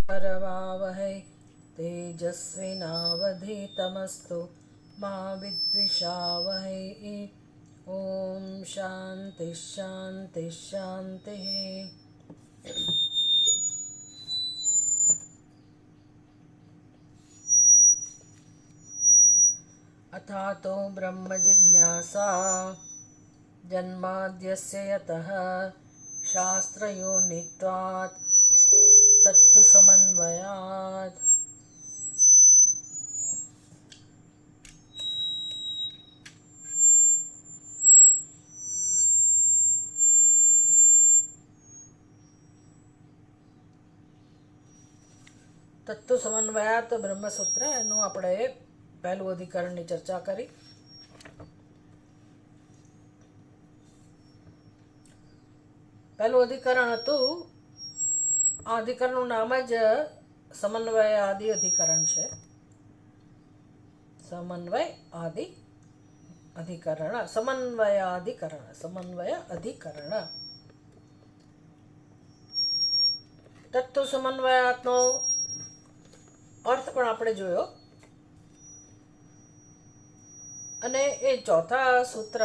करवावहै तेजस्विनावधीतमस्तु मा विद्विषावहै। ॐ शान्ति शान्ति शान्तिः। अथातो ब्रह्म जिज्ञासा जन्माद्यस्य यतः शास्त्रयोनित्वात् तत्तु समन्वयात्। તત્વ સમન્વયાત બ્રહ્મસૂત્ર એનું આપણે પહેલું અધિકરણની ચર્ચા કરી. પહેલું અધિકરણ હતું, આ અધિકરણનું નામ જ સમન્વય આદિ અધિકરણ છે. સમન્વય આદિ અધિકરણ, સમન્વયાધિકરણ, સમન્વય અધિકરણ. તત્વ સમન્વયાતનો અર્થ પણ આપણે જોયો અને એ ચોથા સૂત્ર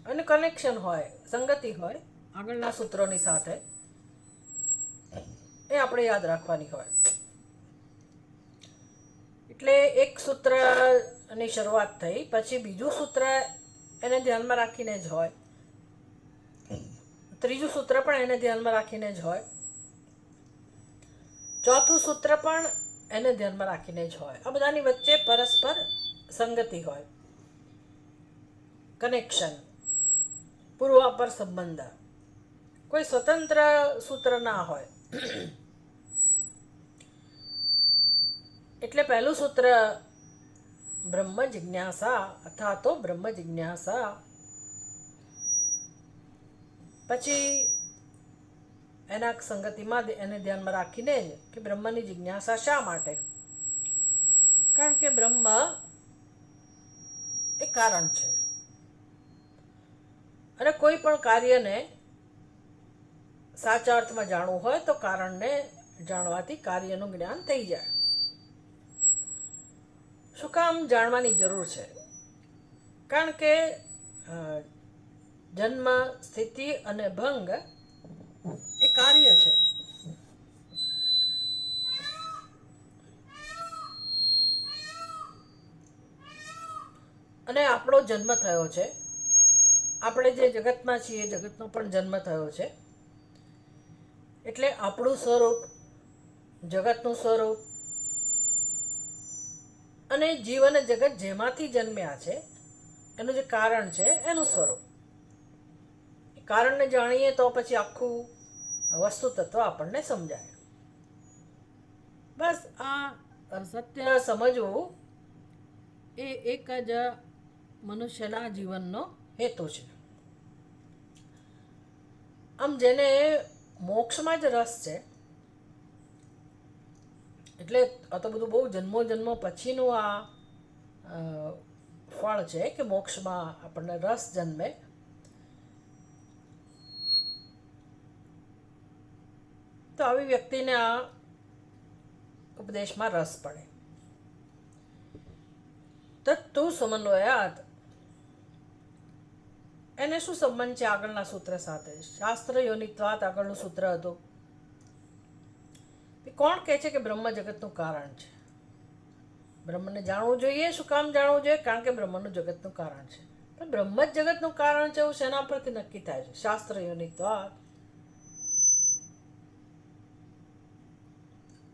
અને કનેક્શન હોય, સંગતિ હોય આગળના સૂત્રોની સાથે, એ આપણે યાદ રાખવાની હોય. એટલે એક સૂત્રની શરૂઆત થઈ, પછી બીજું સૂત્ર એને ધ્યાનમાં રાખીને જ હોય, ત્રીજું સૂત્ર પણ એને ધ્યાનમાં રાખીને જ હોય, ચોથું સૂત્ર પણ એને ધ્યાનમાં રાખીને જ હોય. આ બધાની વચ્ચે પરસ્પર સંગતિ હોય, કનેક્શન, પૂર્વાપર સંબંધ, કોઈ સ્વતંત્ર સૂત્ર ના હોય. એટલે પહેલું સૂત્ર બ્રહ્મ જિજ્ઞાસા અથવા તો બ્રહ્મ જિજ્ઞાસા. પછી એના સંગતિમાં એને ધ્યાનમાં રાખીને જ કે બ્રહ્મની જિજ્ઞાસા શા માટે? કારણ કે બ્રહ્મ એ કારણ છે અને કોઈ પણ કાર્યને સાચા અર્થમાં જાણવું હોય તો કારણને જાણવાથી કાર્યનું જ્ઞાન થઈ જાય. શું કામ જાણવાની જરૂર છે? કારણ કે જન્મ, સ્થિતિ અને ભંગ એ કાર્ય છે. અને આપણો જન્મ થયો છે, આપણે જે જગતમાં છીએ જગતનો પણ જન્મ થયો છે. એટલે આપણું સ્વરૂપ, જગતનું સ્વરૂપ અને જીવ અને જગત જેમાંથી જન્મ્યા છે એનું જે કારણ છે એનું સ્વરૂપ. કારણને જાણીએ તો પછી આખું વસ્તુ તત્વ આપણને સમજાય. બસ આ સત્ય સમજવું એ એક જ મનુષ્યના જીવનનો હેતુ છે. આમ જેને મોક્ષમાં જ રસ છે, એટલે આ તો બધું બહુ જન્મો જન્મો પછીનું આ ફળ છે કે મોક્ષમાં આપણને રસ જન્મે. તો આવી વ્યક્તિને આ ઉપદેશમાં રસ પડે. તત્તુ સમન્વયાત, એને શું સંબંધ છે આગળના સૂત્ર સાથે? શાસ્ત્ર યોનિત્વાત આગળનું સૂત્ર હતું. કોણ કહે છે કે બ્રહ્મ જગતનું કારણ છે? બ્રહ્મને જાણવું જોઈએ. શું કામ જાણવું જોઈએ? કારણ કે બ્રહ્મનું જગતનું કારણ છે. પણ બ્રહ્મ જ જગતનું કારણ છે એવું શેના પરથી નક્કી થાય છે? શાસ્ત્ર યોનિત્વાત.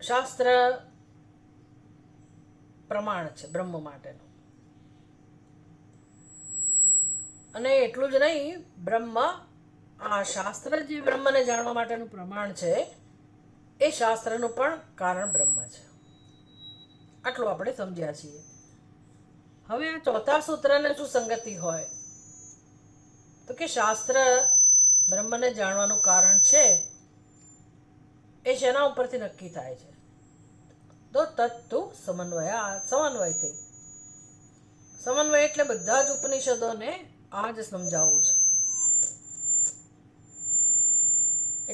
શાસ્ત્ર પ્રમાણ છે બ્રહ્મ માટેનું. અને એટલું જ નહીં, બ્રહ્મ, આ શાસ્ત્ર જે બ્રહ્મને જાણવા માટેનું પ્રમાણ છે એ શાસ્ત્રનું પણ કારણ બ્રહ્મ છે. આટલું આપણે સમજ્યા છીએ. હવે આ ચોથા સૂત્રને શું સંગતિ હોય? તો કે શાસ્ત્ર બ્રહ્મને જાણવાનું કારણ છે એ શેના ઉપરથી નક્કી થાય છે? તો તત્તુ સમન્વયા, સમન્વયથી. સમન્વય એટલે બધા જ ઉપનિષદોને આ જ સમજાવવું છે.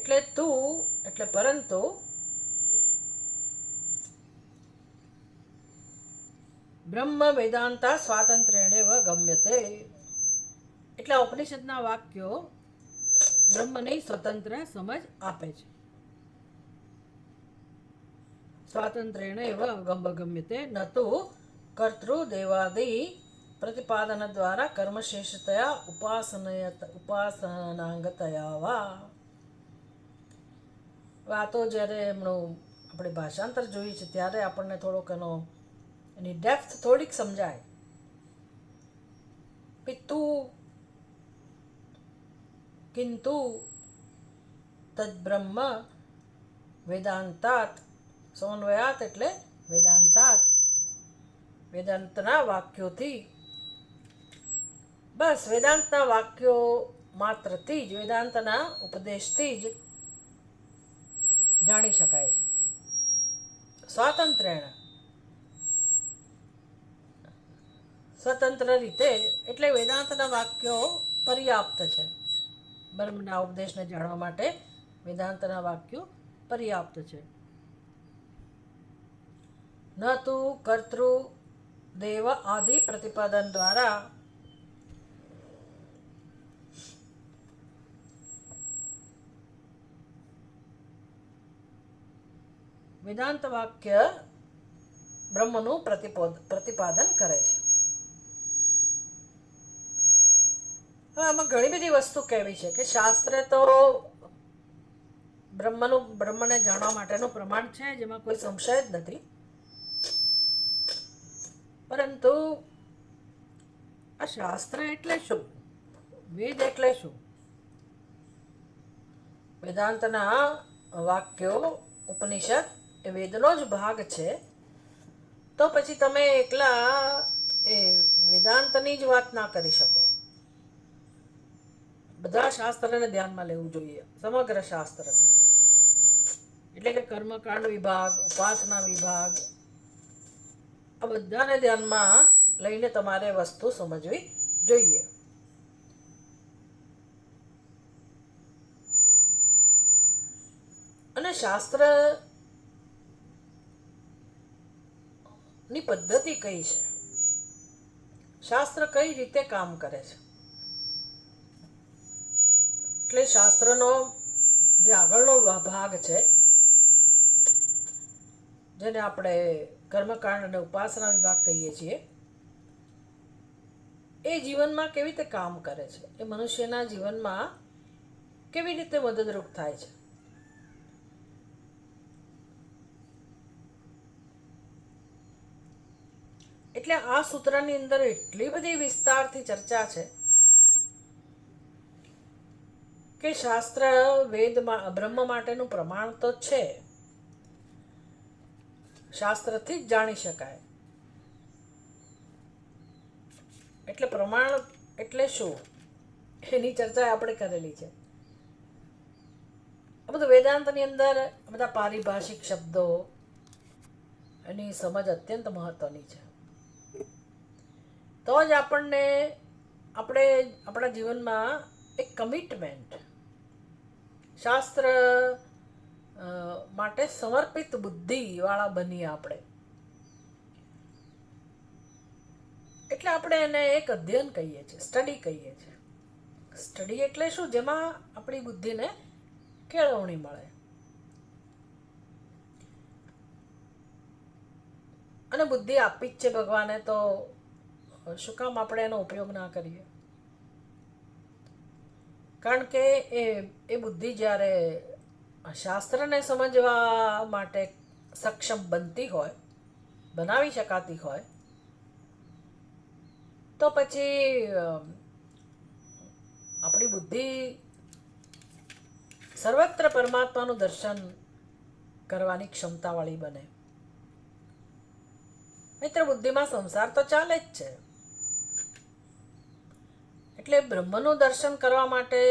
એટલે તું એટલે પરંતુ બ્રહ્મ વેદાંતા સ્વાતંત્ર્યણેવ ગમ્યતે. એટલે ઉપનિષદના વાક્યો બ્રહ્મની સ્વતંત્ર સમજ આપે છે. સ્વાતંત્ર્યેણ એવ ગમ્યતે ન તો કર્તૃદેવાદિ પ્રતિપાદન દ્વારા કર્મશેષતયા ઉપાસનાંગતયા વા. આ તો જ્યારે એમનું આપણે ભાષાંતર જોઈએ છે ત્યારે આપણને થોડોક એની ડેપ્થ થોડીક સમજાય. પિત્તુ કિંતુ તદ્બ્રહ્મ વેદાંતાત સમન્વયાત એટલે વેદાંતાત વેદાંતના વાક્યોથી બસ વેદાંતના વાક્યો માત્રથી જ વેદાંતના ઉપદેશથી જ જાણી શકાય છે. સ્વાતંત્ર્ય સ્વતંત્ર રીતે એટલે વેદાંતના વાક્યો પર્યાપ્ત છે. બ્રહ્મના ઉપદેશને જાણવા માટે વેદાંતના વાક્યો પર્યાપ્ત છે. ન તો કર્તૃ દેવ આદિ પ્રતિપાદન દ્વારા વેદાંત વાક્ય બ્રહ્મનું પ્રતિપાદન કરે છે. હવે આમાં ઘણી બધી વસ્તુ કહેવી છે કે શાસ્ત્ર તો બ્રહ્મને જાણવા માટેનું પ્રમાણ છે, જેમાં કોઈ સંશય જ નથી. પરંતુ આ શાસ્ત્ર એટલે શું? વેદ એટલે શું? વેદાંતના વાક્યો ઉપનિષદ એ વેદનો જ ભાગ છે. તો પછી તમે એકલા એ વેદાંતની જ વાત ના કરી શકો. બધા શાસ્ત્રને ધ્યાનમાં લેવું જોઈએ, સમગ્ર શાસ્ત્રને. એટલે કે કર્મકાંડ વિભાગ, ઉપાસના વિભાગ, આ બધાને ધ્યાનમાં લઈને તમારે વસ્તુ સમજવી જોઈએ. અને શાસ્ત્ર ની પદ્ધતિ કઈ છે, શાસ્ત્ર કઈ રીતે કામ કરે છે. એટલે શાસ્ત્રનો જે આગળનો ભાગ છે, જેને આપણે કર્મકાંડ અને ઉપાસના વિભાગ કહીએ છીએ, એ જીવનમાં કેવી રીતે કામ કરે છે, એ મનુષ્યના જીવનમાં કેવી રીતે મદદરૂપ થાય છે. એટલે આ સૂત્રની અંદર એટલી બધી વિસ્તારથી ચર્ચા છે કે શાસ્ત્ર વેદમાં બ્રહ્મ માટેનું પ્રમાણ તો છે, શાસ્ત્રથી જ જાણી શકાય. એટલે પ્રમાણ એટલે શું એની ચર્ચા આપણે કરેલી છે. આ બધું વેદાંતની અંદર બધા પારિભાષિક શબ્દો એની સમજ અત્યંત મહત્વની છે. તો જ આપણે આપણા જીવનમાં એક કમિટમેન્ટ, શાસ્ત્ર માટે સમર્પિત બુદ્ધિવાળા બનીએ આપણે. એટલે આપણે એને એક અધ્યયન કહીએ છીએ, સ્ટડી કહીએ છીએ. સ્ટડી એટલે શું? જેમાં આપણી બુદ્ધિને કેળવણી મળે. અને બુદ્ધિ આપી જ છે ભગવાને, તો શું કામ આપણે એનો ઉપયોગ ના કરીએ? કારણ કે એ બુદ્ધિ જ્યારે શાસ્ત્રને સમજવા માટે સક્ષમ બનતી હોય, બનાવી શકાતી હોય, તો પછી આપણી બુદ્ધિ સર્વત્ર પરમાત્માનું દર્શન કરવાની ક્ષમતાવાળી બને. મિત્ર, બુદ્ધિમાં સંસાર તો ચાલે જ છે. એટલે બ્રહ્મનું દર્શન કરવા માટે,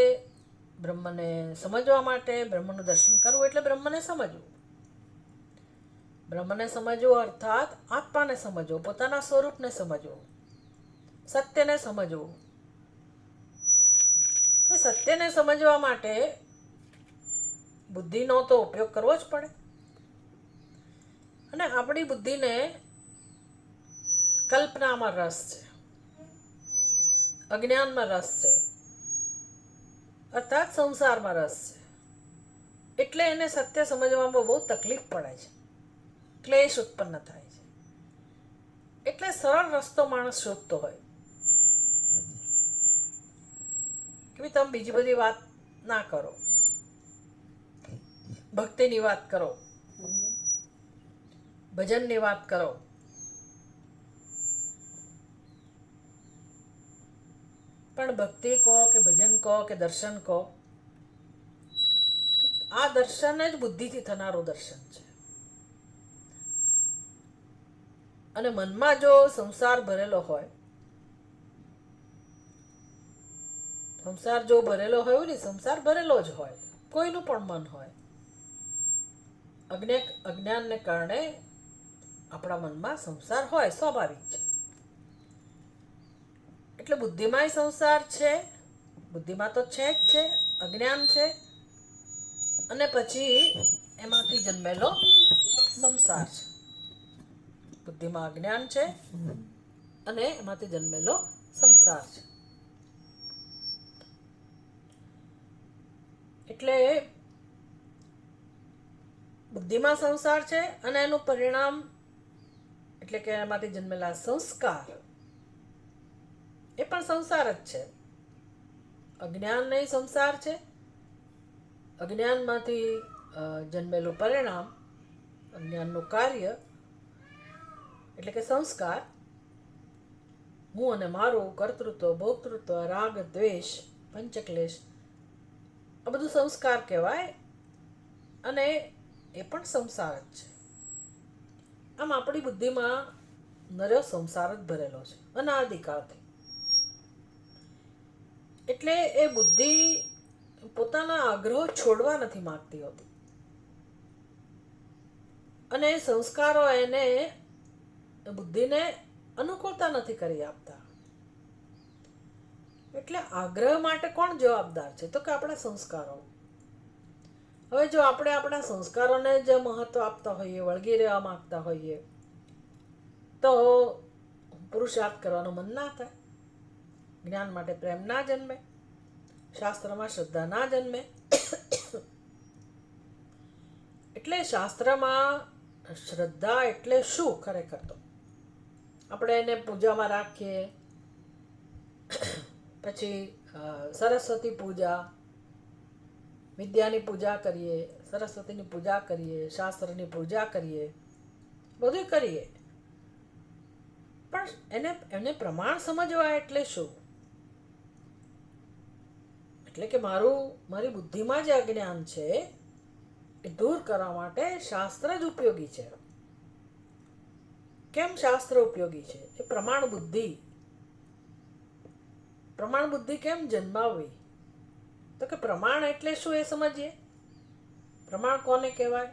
બ્રહ્મને સમજવા માટે, બ્રહ્મનું દર્શન કરવું એટલે બ્રહ્મને સમજવું. બ્રહ્મને સમજવું અર્થાત આત્માને સમજવું, પોતાના સ્વરૂપને સમજવું, સત્યને સમજવું. તો સત્યને સમજવા માટે બુદ્ધિનો તો ઉપયોગ કરવો જ પડે. અને આપણી બુદ્ધિને કલ્પનામાં રસ છે, અજ્ઞાનમાં રસ છે, અર્થાત સંસારમાં રસ છે. એટલે એને સત્ય સમજવામાં બહુ તકલીફ પડે છે, ક્લેશ ઉત્પન્ન થાય છે. એટલે સરળ રસ્તો માણસ શોધતો હોય કે ભાઈ તમે બીજી બધી વાત ના કરો, ભક્તિની વાત કરો, ભજનની વાત કરો, પણ ભક્તિ કહો કે ભજન કહો કે દર્શન કહો, આ દર્શન જ બુદ્ધિથી થનારું દર્શન છે. અને મનમાં જો સંસાર ભરેલો હોય, સંસાર જો ભરેલો હોય ને, સંસાર ભરેલો જ હોય, કોઈનું પણ મન હોય, અજ્ઞાનને કારણે આપણા મનમાં સંસાર હોય, સ્વાભાવિક છે. એટલે બુદ્ધિમાંય સંસાર છે, બુદ્ધિમાં તો છે જ છે, અજ્ઞાન છે, અને પછી એમાંથી જન્મેલો સંસાર છે. બુદ્ધિમાં અજ્ઞાન છે અને એમાંથી જન્મેલો સંસાર છે. એટલે બુદ્ધિમાં સંસાર છે અને એનું પરિણામ એટલે કે એમાંથી જન્મેલા સંસ્કાર એ પણ સંસાર જ છે. અજ્ઞાન નહીં સંસાર છે, અજ્ઞાનમાંથી જન્મેલું પરિણામ, અજ્ઞાનનું કાર્ય એટલે કે સંસ્કાર, હું અને મારું, કર્તૃત્વ, ભોક્તૃત્વ, રાગ, દ્વેષ, પંચક્લેશ, આ બધું સંસ્કાર કહેવાય અને એ પણ સંસાર જ છે. આમ આપણી બુદ્ધિમાં નર્યો સંસાર જ ભરેલો છે અનાદિકાળથી. એટલે એ બુદ્ધિ પોતાના આગ્રહો છોડવા નથી માંગતી હોતી અને સંસ્કારો એને બુદ્ધિને અનુકૂળતા નથી કરી આપતા. એટલે આગ્રહ માટે કોણ જવાબદાર છે? તો કે આપણા સંસ્કારો. હવે જો આપણે આપણા સંસ્કારોને જ મહત્વ આપતા હોઈએ, વળગી રહેવા માંગતા હોઈએ, તો પુરુષાર્થ કરવાનું મન ના થાય, જ્ઞાન માટે પ્રેમ ના જન્મે, શાસ્ત્રમાં શ્રદ્ધા ના જન્મે. એટલે શાસ્ત્રમાં શ્રદ્ધા એટલે શું ખરેખર? તો આપણે એને પૂજામાં રાખીએ, પછી સરસ્વતી પૂજા, વિદ્યાની પૂજા કરીએ, સરસ્વતીની પૂજા કરીએ, શાસ્ત્રની પૂજા કરીએ, બધું કરીએ, પણ એને પ્રમાણ સમજવા એટલે શું? એટલે કે મારી બુદ્ધિમાં જે અજ્ઞાન છે એ દૂર કરવા માટે શાસ્ત્ર જ ઉપયોગી છે. કેમ શાસ્ત્ર ઉપયોગી છે? એ પ્રમાણ બુદ્ધિ કેમ જન્માવવી? તો કે પ્રમાણ એટલે શું એ સમજીએ. પ્રમાણ કોને કહેવાય?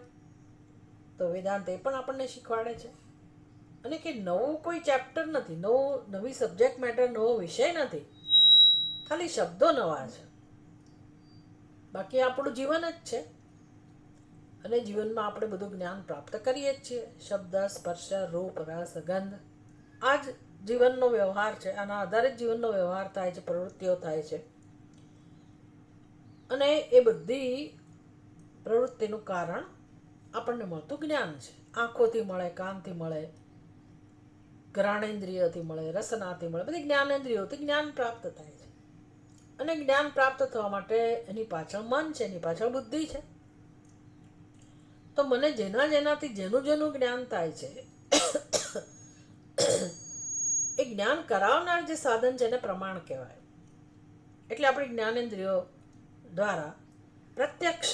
તો વેદાંત એ પણ આપણને શીખવાડે છે. અને કે નવું કોઈ ચેપ્ટર નથી, નવી સબ્જેક્ટ મેટર, નવો વિષય નથી, ખાલી શબ્દો નવા છે. બાકી આપણું જીવન જ છે અને જીવનમાં આપણે બધું જ્ઞાન પ્રાપ્ત કરીએ જ છીએ. શબ્દ, સ્પર્શ, રૂપ, રસ, ગંધ, આ જ જીવનનો વ્યવહાર છે. આના આધારે જ જીવનનો વ્યવહાર થાય છે, પ્રવૃત્તિઓ થાય છે. અને એ બધી પ્રવૃત્તિનું કારણ આપણને મળતું જ્ઞાન છે. આંખોથી મળે, કાનથી મળે, ઘ્રાણેન્દ્રિયોથી મળે, રસનાથી મળે, બધી જ્ઞાનેન્દ્રિયોથી જ્ઞાન પ્રાપ્ત થાય છે. અને જ્ઞાન પ્રાપ્ત થવા માટે એની પાછળ મન છે, એની પાછળ બુદ્ધિ છે. તો મને જેનાથી જેનું જ્ઞાન થાય છે એ જ્ઞાન કરાવનાર જે સાધન છે એને પ્રમાણ કહેવાય. એટલે આપણી જ્ઞાનેન્દ્રિયો દ્વારા પ્રત્યક્ષ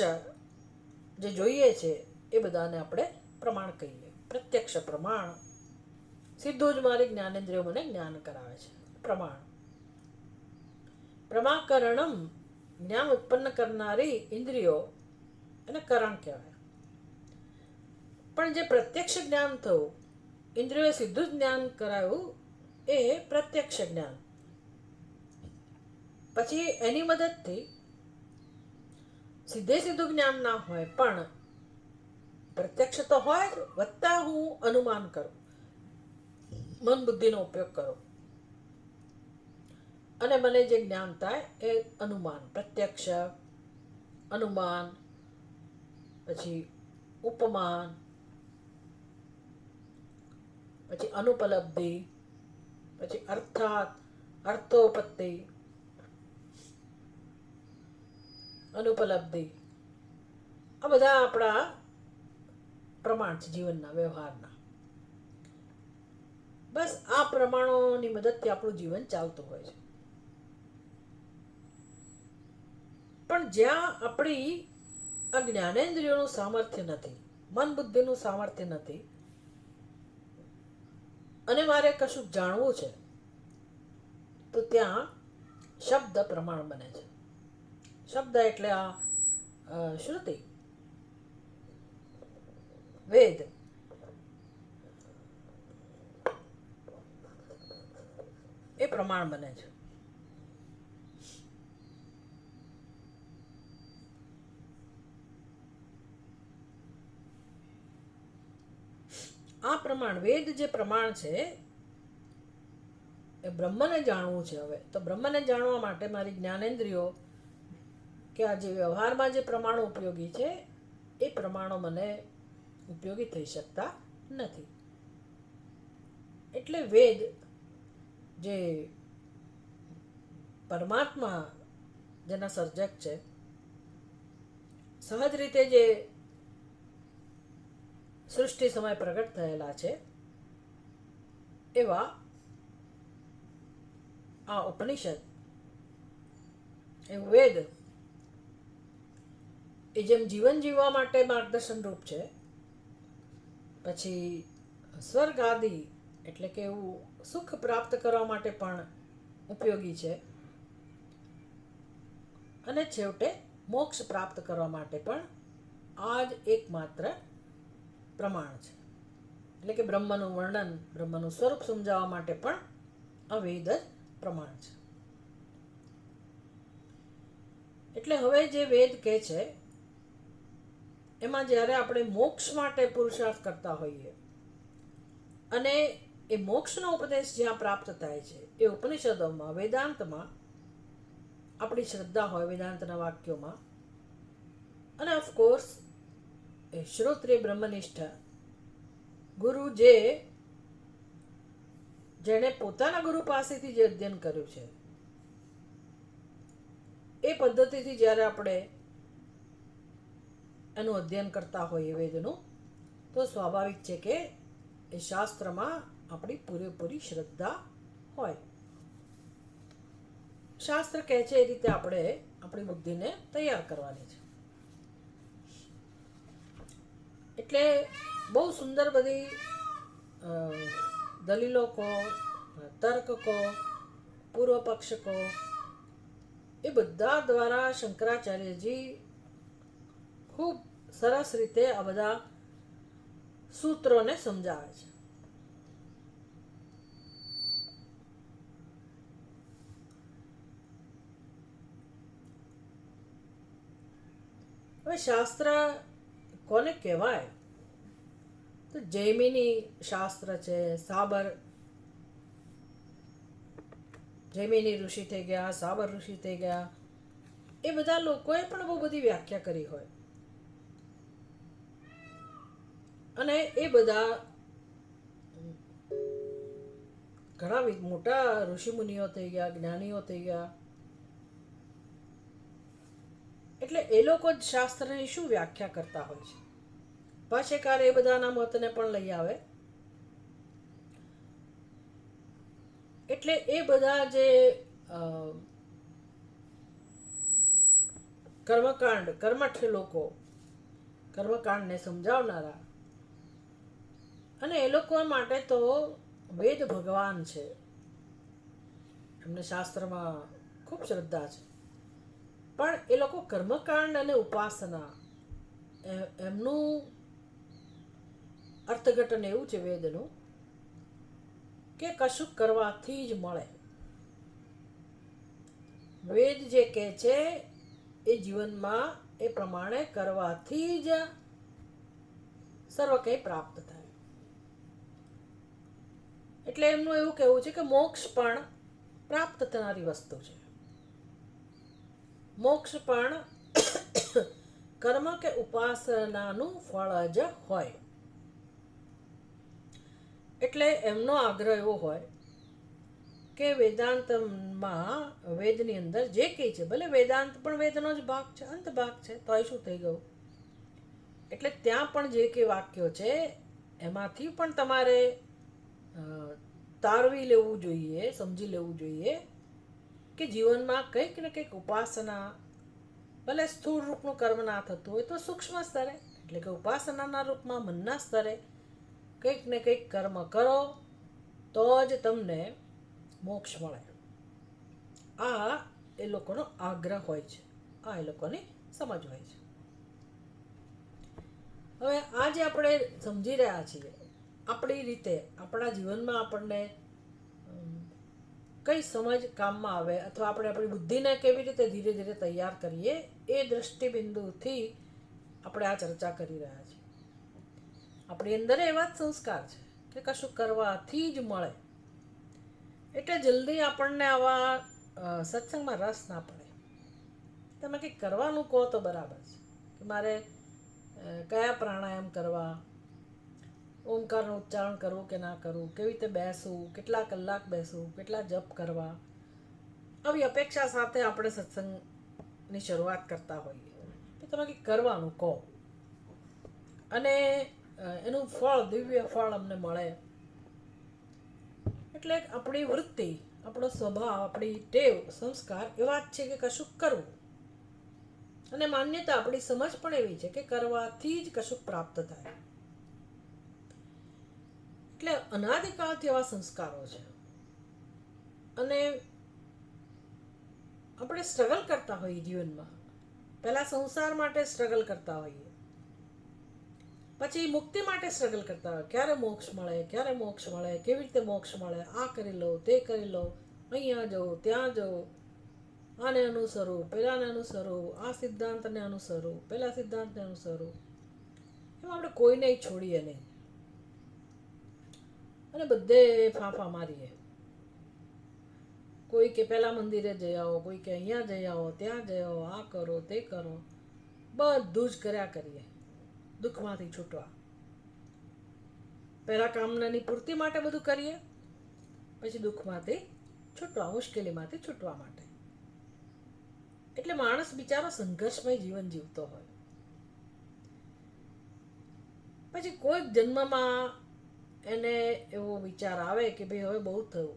જે જોઈએ છે એ બધાને આપણે પ્રમાણ કહીએ. પ્રત્યક્ષ પ્રમાણ, સીધું જ મારી જ્ઞાનેન્દ્રિયો મને જ્ઞાન કરાવે છે. પ્રમાણ. પ્રમાકરણમ, જ્ઞાન ઉત્પન્ન કરનારી ઇન્દ્રિયો એને કરણ કહેવાય. પણ જે પ્રત્યક્ષ જ્ઞાન થયું, ઇન્દ્રિયોએ સીધું જ જ્ઞાન કરાયું, એ પ્રત્યક્ષ જ્ઞાન. પછી એની મદદથી સીધે સીધું જ્ઞાન ના હોય પણ પ્રત્યક્ષ તો હોય જ, વત્તા હું અનુમાન કરું, મન બુદ્ધિનો ઉપયોગ કરું અને મને જે જ્ઞાન થાય એ અનુમાન, પ્રત્યક્ષ, અનુમાન, પછી ઉપમાન, પછી અનુપલબ્ધિ, પછી અર્થાત, અર્થોપત્તિ, અનુપલબ્ધિ, આ બધા આપણા પ્રમાણ છે જીવનના, વ્યવહારના. બસ આ પ્રમાણોની મદદથી આપણું જીવન ચાલતું હોય છે. પણ જ્યાં આપણી આ જ્ઞાનેન્દ્રિયોનું સામર્થ્ય નથી, મન બુદ્ધિનું સામર્થ્ય નથી અને મારે કશું જાણવું છે, તો ત્યાં શબ્દ પ્રમાણ બને છે. શબ્દ એટલે આ શ્રુતિ, વેદ, એ પ્રમાણ બને છે. આ પ્રમાણ, વેદ જે પ્રમાણ છે એ બ્રહ્મને જાણવું છે. હવે તો બ્રહ્મને જાણવા માટે મારી જ્ઞાનેન્દ્રિયો કે આ જે વ્યવહારમાં જે પ્રમાણો ઉપયોગી છે એ પ્રમાણો મને ઉપયોગી થઈ શકતા નથી. એટલે વેદ જે પરમાત્મા જેના સર્જક છે, સહજ રીતે જે સૃષ્ટિ સમય પ્રગટ થયેલા છે, એવા આ ઉપનિષદ, એવું વેદ એ જેમ જીવન જીવવા માટે માર્ગદર્શન રૂપ છે, પછી સ્વર્ગ આદિ એટલે કે એવું સુખ પ્રાપ્ત કરવા માટે પણ ઉપયોગી છે, અને છેવટે મોક્ષ પ્રાપ્ત કરવા માટે પણ આ જ એકમાત્ર પ્રમાણ છે. એટલે કે બ્રહ્મનું વર્ણન, બ્રહ્મનું સ્વરૂપ સમજાવવા માટે પણ આ વેદ જ પ્રમાણ છે. એટલે હવે જે વેદ કહે છે એમાં જ્યારે આપણે મોક્ષ માટે પુરુષાર્થ કરતા હોઈએ અને એ મોક્ષનો ઉપદેશ જ્યાં પ્રાપ્ત થાય છે એ ઉપનિષદોમાં, વેદાંતમાં આપણી શ્રદ્ધા હોય, વેદાંતના વાક્યોમાં, અને ઓફકોર્સ એ શ્રોત્રિય બ્રહ્મનિષ્ઠ ગુરુ જેણે પોતાના ગુરુ પાસેથી જે અધ્યયન કર્યું છે એ પદ્ધતિથી જ્યારે આપણે એનું અધ્યયન કરતા હોઈએ વેદનું, તો સ્વાભાવિક છે કે એ શાસ્ત્રમાં આપણી પૂરેપૂરી શ્રદ્ધા હોય. શાસ્ત્ર કહે છે એ રીતે આપણે આપણી બુદ્ધિને તૈયાર કરવાની છે. એટલે બહુ સુંદર બધી દલીલો કહો, તર્ક કહો, પૂર્વ પક્ષ કહો, એ બધા દ્વારા શંકરાચાર્યજી ખૂબ સરસ રીતે આ બધા સૂત્રોને સમજાવે છે. હવે શાસ્ત્ર કોને કહેવાય? તો જૈમિની શાસ્ત્ર છે, જૈમિની ઋષિ થઈ ગયા, સાબર ઋષિ થઈ ગયા, એ બધા લોકોએ પણ બહુ બધી વ્યાખ્યા કરી હોય. અને એ બધા ઘણા મોટા ઋષિમુનિઓ થઈ ગયા, જ્ઞાનીઓ થઈ ગયા. એટલે એ લોકો જ શાસ્ત્રની શું વ્યાખ્યા કરતા હોય છે. ભાષ્યકાર એ બધાના મતને પણ લઈ આવે. એટલે એ બધા જે કર્મઠ લોકો, કર્મકાંડને સમજાવનારા, અને એ લોકો માટે તો વેદ ભગવાન છે. એમને શાસ્ત્રમાં ખૂબ શ્રદ્ધા છે. પણ એ લોકો કર્મકાંડ અને ઉપાસના એમનું અર્થઘટન એવું છે વેદનું કે કશું કરવાથી જ મળે. વેદ જે કહે છે એ જીવનમાં એ પ્રમાણે કરવાથી જ સર્વ કંઈ પ્રાપ્ત થાય. એટલે એમનું એવું કહેવું છે કે મોક્ષ પણ પ્રાપ્ત થનારી વસ્તુ છે. મોક્ષ પણ કર્મ કે ઉપાસનાનું ફળ જ હોય. એટલે એમનો આગ્રહ એવો હોય કે વેદાંતમાં વેદની અંદર જે કંઈ છે, ભલે વેદાંત પણ વેદનો જ ભાગ છે, અંત ભાગ છે, તો એ શું થઈ ગયું? એટલે ત્યાં પણ જે કંઈ વાક્યો છે એમાંથી પણ તમારે તારવી લેવું જોઈએ, સમજી લેવું જોઈએ કે જીવનમાં કંઈક ને કંઈક ઉપાસના, ભલે સ્થૂળ રૂપનું કર્મ ના થતું હોય તો સૂક્ષ્મ સ્તરે, એટલે કે ઉપાસનાના રૂપમાં મનના સ્તરે કંઈક ને કંઈક કર્મ કરો તો જ તમને મોક્ષ મળે. આ એ લોકોનો આગ્રહ હોય છે, આ એ લોકોની સમજ હોય છે. હવે આજે આપણે સમજી રહ્યા છીએ આપણી રીતે, આપણા જીવનમાં આપણને કઈ સમજ કામમાં આવે, અથવા આપણે આપણી બુદ્ધિને કેવી રીતે ધીરે ધીરે તૈયાર કરીએ, એ દૃષ્ટિબિંદુથી આપણે આ ચર્ચા કરી રહ્યા છીએ. આપણી અંદર એવા જ સંસ્કાર છે કે કશું કરવાથી જ મળે. એટલે જલ્દી આપણને આવા સત્સંગમાં રસ ના પડે. તમે કંઈક કરવાનું કહો તો બરાબર છે કે મારે કયા પ્રાણાયામ કરવા, ઓમકારનું ઉચ્ચારણ કરવું કે ના કરવું, કેવી રીતે બેસવું, કેટલા કલાક બેસવું, કેટલા જપ કરવા, આવી અપેક્ષા સાથે આપણે સત્સંગની શરૂઆત કરતા હોઈએ. તો તમે કંઈક કરવાનું કહો અને એનું ફળ, દિવ્ય ફળ અમને મળે. એટલે આપણી વૃત્તિ, આપણો સ્વભાવ, આપણી ટેવ, સંસ્કાર એવા જ છે કે કશુંક કરવું. અને માન્યતા, આપણી સમજ પણ એવી છે કે કરવાથી જ કશુંક પ્રાપ્ત થાય. એટલે અનાદિકાળથી એવા સંસ્કારો છે. અને આપણે સ્ટ્રગલ કરતા હોઈએ જીવનમાં. પહેલાં સંસાર માટે સ્ટ્રગલ કરતા હોઈએ, પછી મુક્તિ માટે સ્ટ્રગલ કરતા હોય, ક્યારે મોક્ષ મળે, ક્યારે મોક્ષ મળે, કેવી રીતે મોક્ષ મળે, આ કરી લો, તે કરી લો, અહીંયા જવું, ત્યાં જવું, આને અનુસરવું, પેલાને અનુસરવું, આ સિદ્ધાંતને અનુસરવું, પેલા સિદ્ધાંતને અનુસરવું. એમાં આપણે કોઈને છોડીએ નહીં અને બધે ફાંફા મારીએ. કોઈ કે પેલા મંદિરે જઈ આવો, કોઈ કે અહીંયા જઈ આવો, ત્યાં જઈ આવો, આ કરો, તે કરો, બધું જ કર્યા કરીએ દુઃખમાંથી છૂટવા. પહેલા કામનાની પૂર્તિ માટે બધું કરીએ, પછી દુઃખમાંથી છૂટવા, મુશ્કેલીમાંથી છૂટવા માટે. એટલે માણસ બિચારો સંઘર્ષમય જીવન જીવતો હોય. પછી કોઈક જન્મમાં એને એવો વિચાર આવે કે ભાઈ હવે બહુ થયું,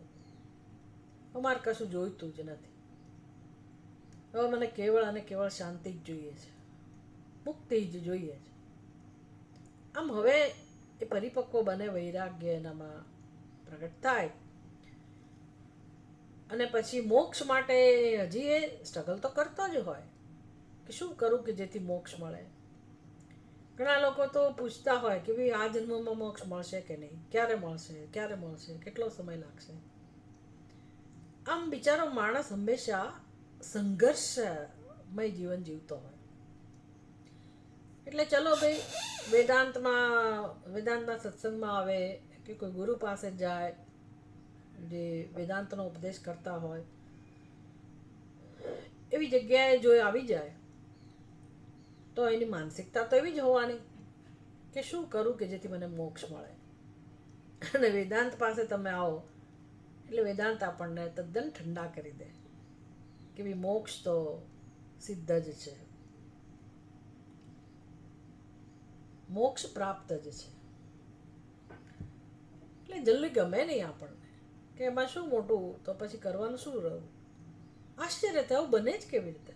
અમારે કશું જોઈતું જ નથી, હવે મને કેવળ અને કેવળ શાંતિ જ જોઈએ છે, મુક્તિ જ જોઈએ છે. આમ હવે એ પરિપક્વ બને, વૈરાગ્ય એનામાં પ્રગટ થાય અને પછી મોક્ષ માટે હજી એ સ્ટ્રગલ તો કરતો જ હોય કે શું કરું કે જેથી મોક્ષ મળે. ઘણા લોકો તો પૂછતા હોય કે ભાઈ આ જન્મમાં મોક્ષ મળશે કે નહીં, ક્યારે મળશે, ક્યારે મળશે, કેટલો સમય લાગશે. આમ બિચારો માણસ હંમેશા સંઘર્ષમય જીવન જીવતો હોય. એટલે ચલો ભાઈ, વેદાંતના સત્સંગમાં આવે કે કોઈ ગુરુ પાસે જાય જે વેદાંતનો ઉપદેશ કરતા હોય, એવી જગ્યાએ જો આવી જાય તો એની માનસિકતા તો એવી જ હોવાની કે શું કરું કે જેથી મને મોક્ષ મળે. અને વેદાંત પાસે તમે આવો એટલે વેદાંત આપણને તદ્દન ઠંડા કરી દે કે ભાઈ મોક્ષ તો સિદ્ધ જ છે, મોક્ષ પ્રાપ્ત જ છે. એટલે જલ્દી ગમે નહીં આપણને કે એમાં શું મોટું, તો પછી કરવાનું શું રહ્યું. આશ્ચર્ય થાય, આવું બને જ કેવી રીતે?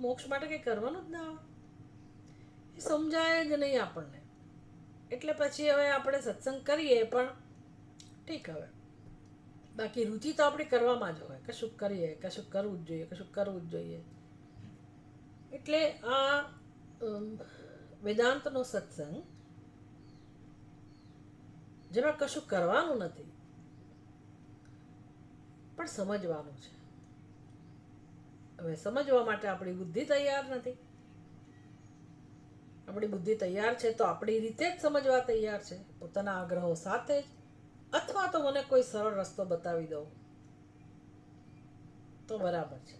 મોક્ષ માટે કંઈ કરવાનું જ ના આવે, એ સમજાય જ નહીં આપણને. એટલે પછી હવે આપણે સત્સંગ કરીએ પણ ઠીક, હવે બાકી રુચિ તો આપણી કરવામાં જ હોય, કશું કરીએ, કશું કરવું જ જોઈએ, કશું કરવું જ જોઈએ. એટલે આ વેદાંતનો સત્સંગ જેમાં કશું કરવાનું નથી પણ સમજવાનું છે. હવે સમજવા માટે આપણી બુદ્ધિ તૈયાર નથી આપણી બુદ્ધિ તૈયાર છે તો આપણી રીતે જ સમજવા તૈયાર છે, પોતાના આગ્રહો સાથે જ, અથવા તો મને કોઈ સરળ રસ્તો બતાવી દો તો બરાબર છે.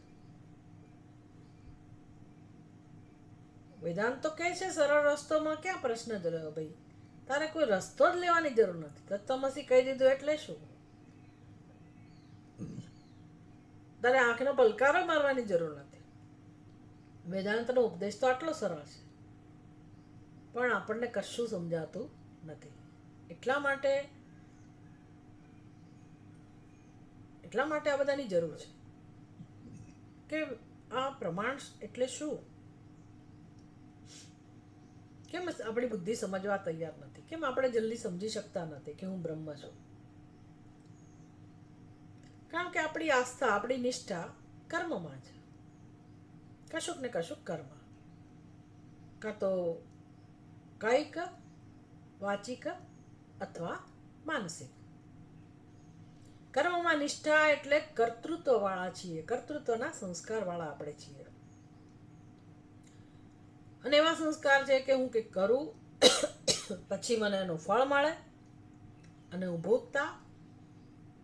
વેદાંત તો કહે છે સરળ રસ્તોમાં ક્યાં પ્રશ્ન જ રહ્યો ભાઈ, તારે કોઈ રસ્તો જ લેવાની જરૂર નથી. તત્વમસી કહી દીધું એટલે શું? તારે આંખનો પલકારો મારવાની જરૂર નથી. વેદાંતનો ઉપદેશ તો આટલો સરળ છે, પણ આપણને કશું સમજાતું નથી. એટલા માટે આ બધાની જરૂર છે કે આ પ્રમાણ એટલે શું? કેમ આપણી બુદ્ધિ સમજવા તૈયાર નથી? કેમ આપણે જલ્દી સમજી શકતા નથી કે હું બ્રહ્મ છું? કારણ કે આપણી આસ્થા, આપણી નિષ્ઠા કર્મમાં છે. કશુંક ને કશુંક કર્મ, કાં તો કાયિક, વાચિક અથવા માનસિક. કર્મમાં નિષ્ઠા એટલે કર્તૃત્વ વાળા છીએ, કર્તૃત્વના સંસ્કાર વાળા આપણે છીએ. અને એવા સંસ્કાર છે કે હું કંઈક કરું પછી મને એનું ફળ મળે અને હું ભોગતા,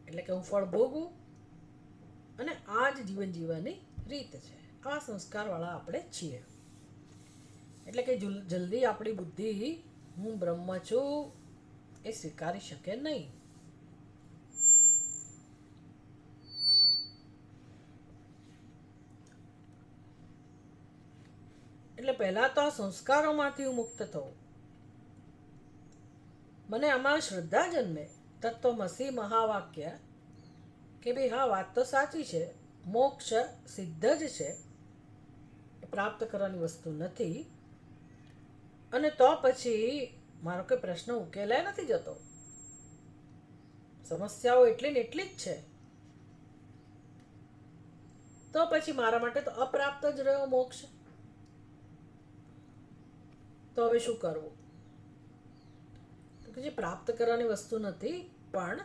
એટલે કે હું ફળ ભોગું, અને આ જ જીવન જીવવાની રીત છે. આ સંસ્કાર વાળા આપણે છીએ. એટલે કે જલ્દી આપણી બુદ્ધિ હું બ્રહ્મ છું એ સ્વીકારી શકે નહીં. એટલે પહેલા તો આ સંસ્કારોમાંથી હું મુક્ત થઉં, મને આમાં શ્રદ્ધા જન્મે. તત્વમસી મહાવાક્ય કે ભાઈ હા, વાત તો સાચી છે, મોક્ષ સિદ્ધ જ છે, પ્રાપ્ત કરવાની વસ્તુ નથી. અને તો પછી મારો કોઈ પ્રશ્ન ઉકેલાય નથી જતો. સમસ્યાઓ એટલી ને એટલી જ છે. તો પછી મારા માટે તો અપ્રાપ્ત જ રહ્યો મોક્ષ. તો હવે શું કરવું? તો કે પ્રાપ્ત કરવાની વસ્તુ નથી, પણ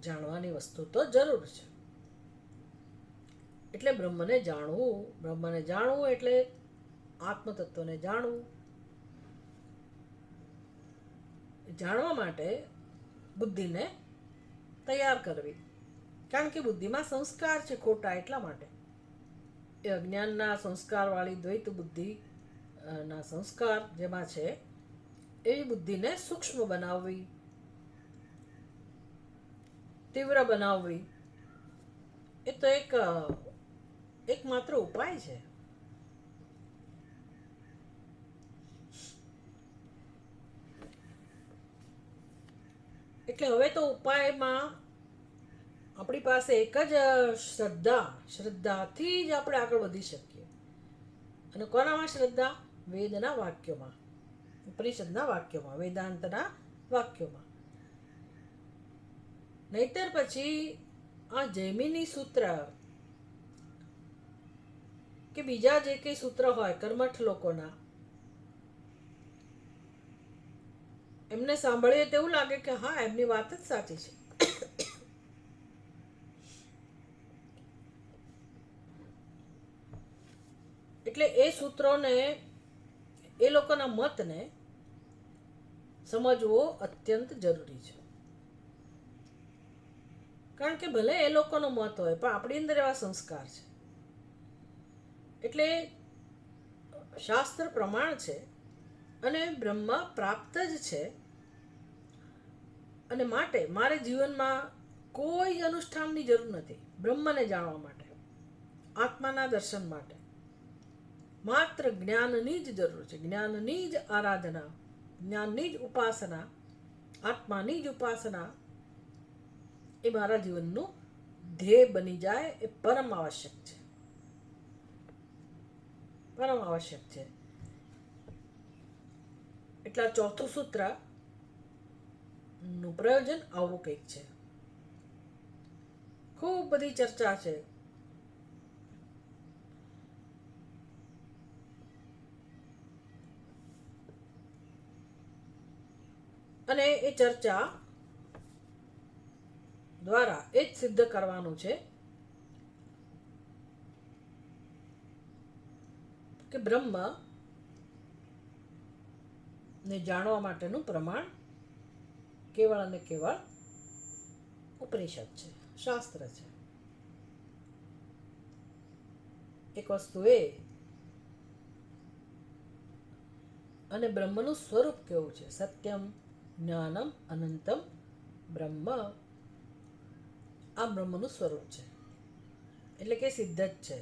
જાણવાની વસ્તુ તો જરૂર છે. એટલે બ્રહ્મને જાણવું એટલે આત્મતત્વને જાણવું. જાણવા માટે બુદ્ધિને તૈયાર કરવી, કારણ કે બુદ્ધિમાં સંસ્કાર છે ખોટા. એટલા માટે એ અજ્ઞાનના સંસ્કારવાળી દ્વૈત બુદ્ધિ ના સંસ્કાર જેમાં છે એવી બુદ્ધિને સૂક્ષ્મ બનાવવી, તીવ્ર બનાવવી, એ તો એક માત્ર ઉપાય છે. એટલે હવે તો ઉપાયમાં આપણી પાસે એક જ શ્રદ્ધાથી જ આપણે આગળ વધી શકીએ. અને કોનામાં શ્રદ્ધા? વેદના વાક્યોમાં, ઉપનિષદના વાક્યોમાં, વેદાંતના વાક્યોમાં. નહીતર પછી આ જૈમિની સૂત્ર કે બીજા જે કંઈ સૂત્ર હોય કર્મઠ લોકોના, એમને સાંભળીએ તેવું લાગે કે હા, એમની વાત જ સાચી છે. એટલે એ સૂત્રોને, એ લોકોના મતને સમજવો અત્યંત જરૂરી છે. કારણ કે ભલે એ લોકોનો મત હોય, પણ આપણી અંદર એવા સંસ્કાર છે. એટલે શાસ્ત્ર પ્રમાણ છે અને બ્રહ્મ પ્રાપ્ત જ છે. અને માટે મારે જીવનમાં કોઈ અનુષ્ઠાનની જરૂર નથી બ્રહ્મને જાણવા માટે, આત્માના દર્શન માટે. માત્ર જ્ઞાનની જ જરૂર છે, જ્ઞાનની જ આરાધના, જ્ઞાનની જ ઉપાસના, આત્માની જ ઉપાસના એ મારા જીવનનું ધ્યેય બની જાય એ પરમ આવશ્યક છે. પરમ આવશ્યક છે. એટલે ચોથું સૂત્ર નું પ્રયોજન આવું કંઈક છે. ખૂબ બધી ચર્ચા છે. અને એ ચર્ચા દ્વારા એ જ સિદ્ધ કરવાનું છે કે બ્રહ્મ ને જાણવા માટેનું પ્રમાણ કેવળ અને કેવળ ઉપનિષદ છે, શાસ્ત્ર છે. એક વસ્તુ એ અને બ્રહ્મનું સ્વરૂપ કેવું છે, સત્યમ જ્ઞાનમ અનંતમ બ્રહ્મ, આ બ્રહ્મનું સ્વરૂપ છે, એટલે કે સિદ્ધ જ છે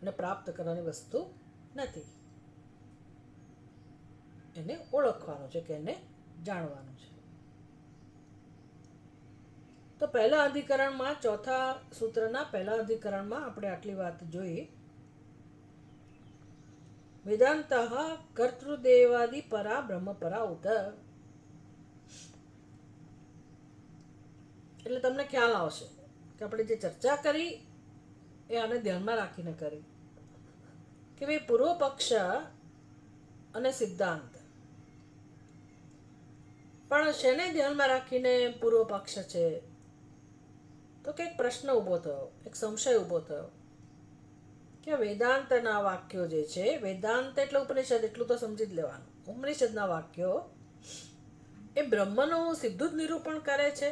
અને પ્રાપ્ત કરવાની વસ્તુ નથી. એને ઓળખવાનું છે કે એને જાણવાનું છે. તો પહેલા અધિકરણમાં, ચોથા સૂત્રના પહેલા અધિકરણમાં આપણે આટલી વાત જોઈ. વેદાંત કર્તૃદેવાદિ પરા બ્રહ્મ પરા ઉત. એટલે તમને ખ્યાલ આવશે કે આપણે જે ચર્ચા કરી એ આને ધ્યાનમાં રાખીને કરી કે ભાઈ પૂર્વ પક્ષ અને સિદ્ધાંત, પણ શેને ધ્યાનમાં રાખીને પૂર્વ પક્ષ છે? તો કે એક પ્રશ્ન ઊભો થયો, એક સંશય ઊભો થયો કે વેદાંતના વાક્યો જે છે, વેદાંત એટલે ઉપનિષદ, એટલું તો સમજી જ લેવાનું. ઉપનિષદના વાક્યો એ બ્રહ્મનું સીધું જ નિરૂપણ કરે છે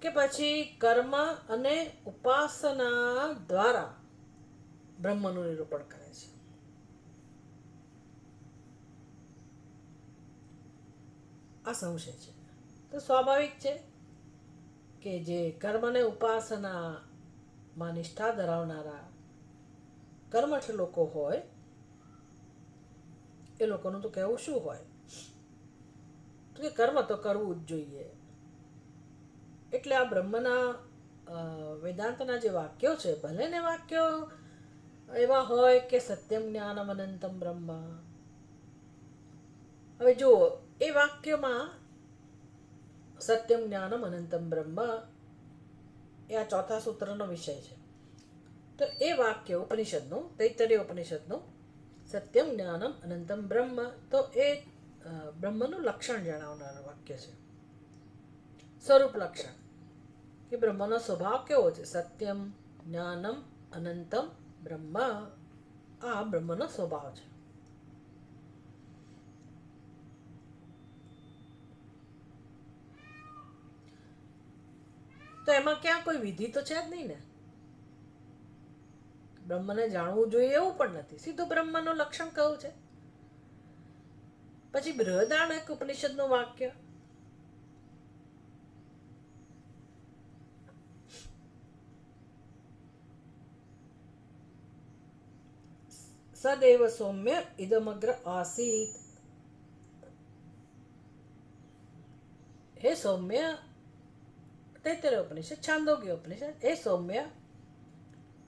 કે પછી કર્મ અને ઉપાસના દ્વારા બ્રહ્મનું નિરૂપણ કરે છે? આ સંશય છે. તો સ્વાભાવિક છે કે જે કર્મ અને ઉપાસનામાં નિષ્ઠા ધરાવનારા કર્મઠ લોકો હોય એ લોકોનું તો કહેવું શું હોય તો કે કર્મ તો કરવું જ જોઈએ. એટલે આ બ્રહ્મના વેદાંતના જે વાક્યો છે, ભલે ને વાક્યો એવા હોય કે સત્યમ જ્ઞાનમ અનંતમ બ્રહ્મ, હવે જુઓ એ વાક્યમાં સત્યમ જ્ઞાનમ અનંતમ બ્રહ્મ એ આ ચોથા સૂત્રનો વિષય છે. તો એ વાક્ય ઉપનિષદનું, તૈત્તરીય ઉપનિષદનું સત્યમ જ્ઞાનમ અનંતમ બ્રહ્મ, તો એ બ્રહ્મનું લક્ષણ જણાવનાર વાક્ય છે, સ્વરૂપ લક્ષણ કે બ્રહ્મનો સ્વભાવ કેવો છે. સત્યમ જ્ઞાનમ અનંતમ બ્રહ્મ, આ બ્રહ્મનો સ્વભાવ છે. તો એમાં ક્યાં કોઈ વિધિ તો છે જ નહીં ને. બ્રહ્મને જાણવું જોઈએ એવું પણ નથી, સીધું બ્રહ્મનું લક્ષણ કહું છે. પછી બૃહદારણ્યક ઉપનિષદનું વાક્ય, સદેવ સૌમ્ય ઇદમગ્ર આસીત. હે સૌમ્ય, તૈત્તરીય ઉપનિષદ, છાંદોગ્ય ઉપનિષદ, હે સૌમ્ય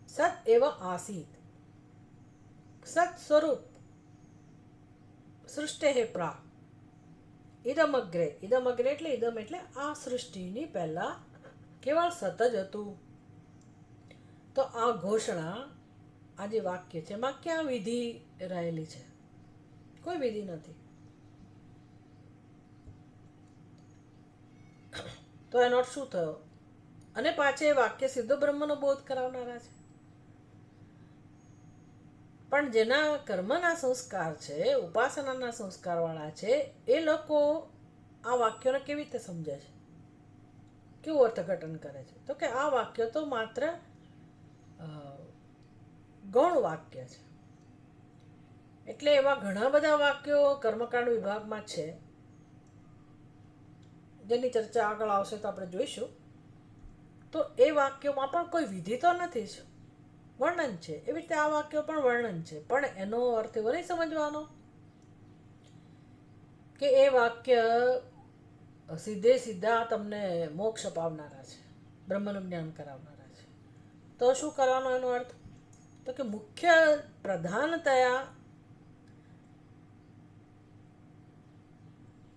સત એવ આસીત, સત સ્વરૂપ સૃષ્ટિ હે પ્રા ઇદમગ્રે, ઇદમગ્રે એટલે ઇદમ એટલે આ સૃષ્ટિની પહેલા કેવળ સત જ હતું. તો આ ઘોષણા, આ જે વાક્ય છે એમાં ક્યાં વિધિ રહેલી છે? કોઈ વિધિ નથી. તો એનો અર્થ શું થયો? અને પાછે વાક્ય સીધો બ્રહ્મનો બોધ કરાવનારા છે. પણ જેના કર્મના સંસ્કાર છે, ઉપાસનાના સંસ્કારવાળા છે, એ લોકો આ વાક્યોને કેવી રીતે સમજે છે, કેવું અર્થઘટન કરે છે? તો કે આ વાક્ય તો માત્ર ગૌણ વાક્ય છે. એટલે એવા ઘણા બધા વાક્યો કર્મકાંડ વિભાગમાં છે, જેની ચર્ચા આગળ આવશે તો આપણે જોઈશું. તો એ વાક્યોમાં પણ કોઈ વિધિ તો નથી જ, વર્ણન છે. એવી રીતે આ વાક્યો પણ વર્ણન છે, પણ એનો અર્થ એવો નહીં સમજવાનો કે એ વાક્ય સીધે સીધા તમને મોક્ષ અપાવનારા છે, બ્રહ્મનું જ્ઞાન કરાવનારા છે. તો શું કરવાનો એનો અર્થ? તો કે મુખ્ય પ્રધાનતયા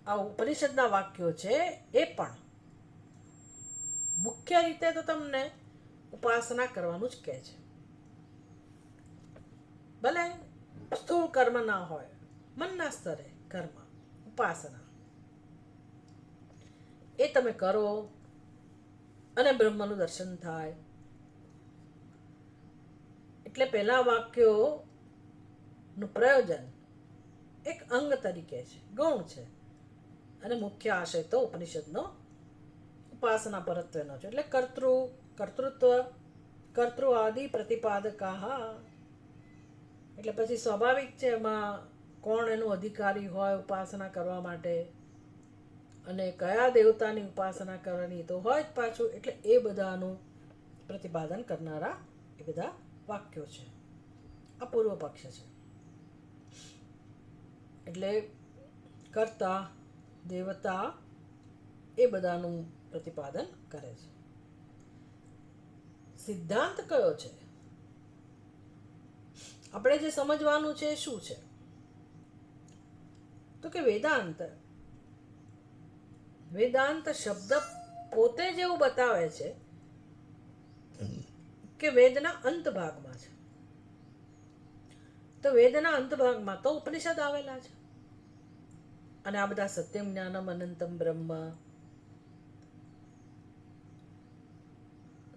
આ ઉપનિષદના વાક્યો છે એ પણ મુખ્ય રીતે તો તમને ઉપાસના કરવાનું જ કહે છે. ભલે સ્થૂળ કર્મ ના હોય, મનના સ્તરે કર્મ, ઉપાસના એ તમે કરો અને બ્રહ્મનું દર્શન થાય. એટલે પહેલા વાક્યો નું પ્રયોજન એક અંગ તરીકે છે, ગૌણ છે, અને મુખ્ય આશય તો ઉપનિષદનો ઉપાસના પરત્વનો છે. એટલે કર્તૃ આદિ પ્રતિપાદકા. એટલે પછી સ્વાભાવિક છે એમાં કોણ એનું અધિકારી હોય ઉપાસના કરવા માટે અને કયા દેવતાની ઉપાસના કરવાની તો હોય જ પાછું. એટલે એ બધાનું પ્રતિપાદન કરનારા એ બધા વાક્યો છે. આ પૂર્વ પક્ષ છે. એટલે કર્તા દેવતા એ બધાનું પ્રતિપાદન કરે છે. સિદ્ધાંત કયો છે? આપણે જે સમજવાનું છે શું છે? તો કે વેદાંત શબ્દ પોતે જ એવું બતાવે છે કે વેદના અંત ભાગમાં છે. તો વેદના અંત ભાગમાં તો ઉપનિષદ આવેલા છે. અને આ બધા સત્યમ જ્ઞાનમ અનંતમ બ્રહ્મ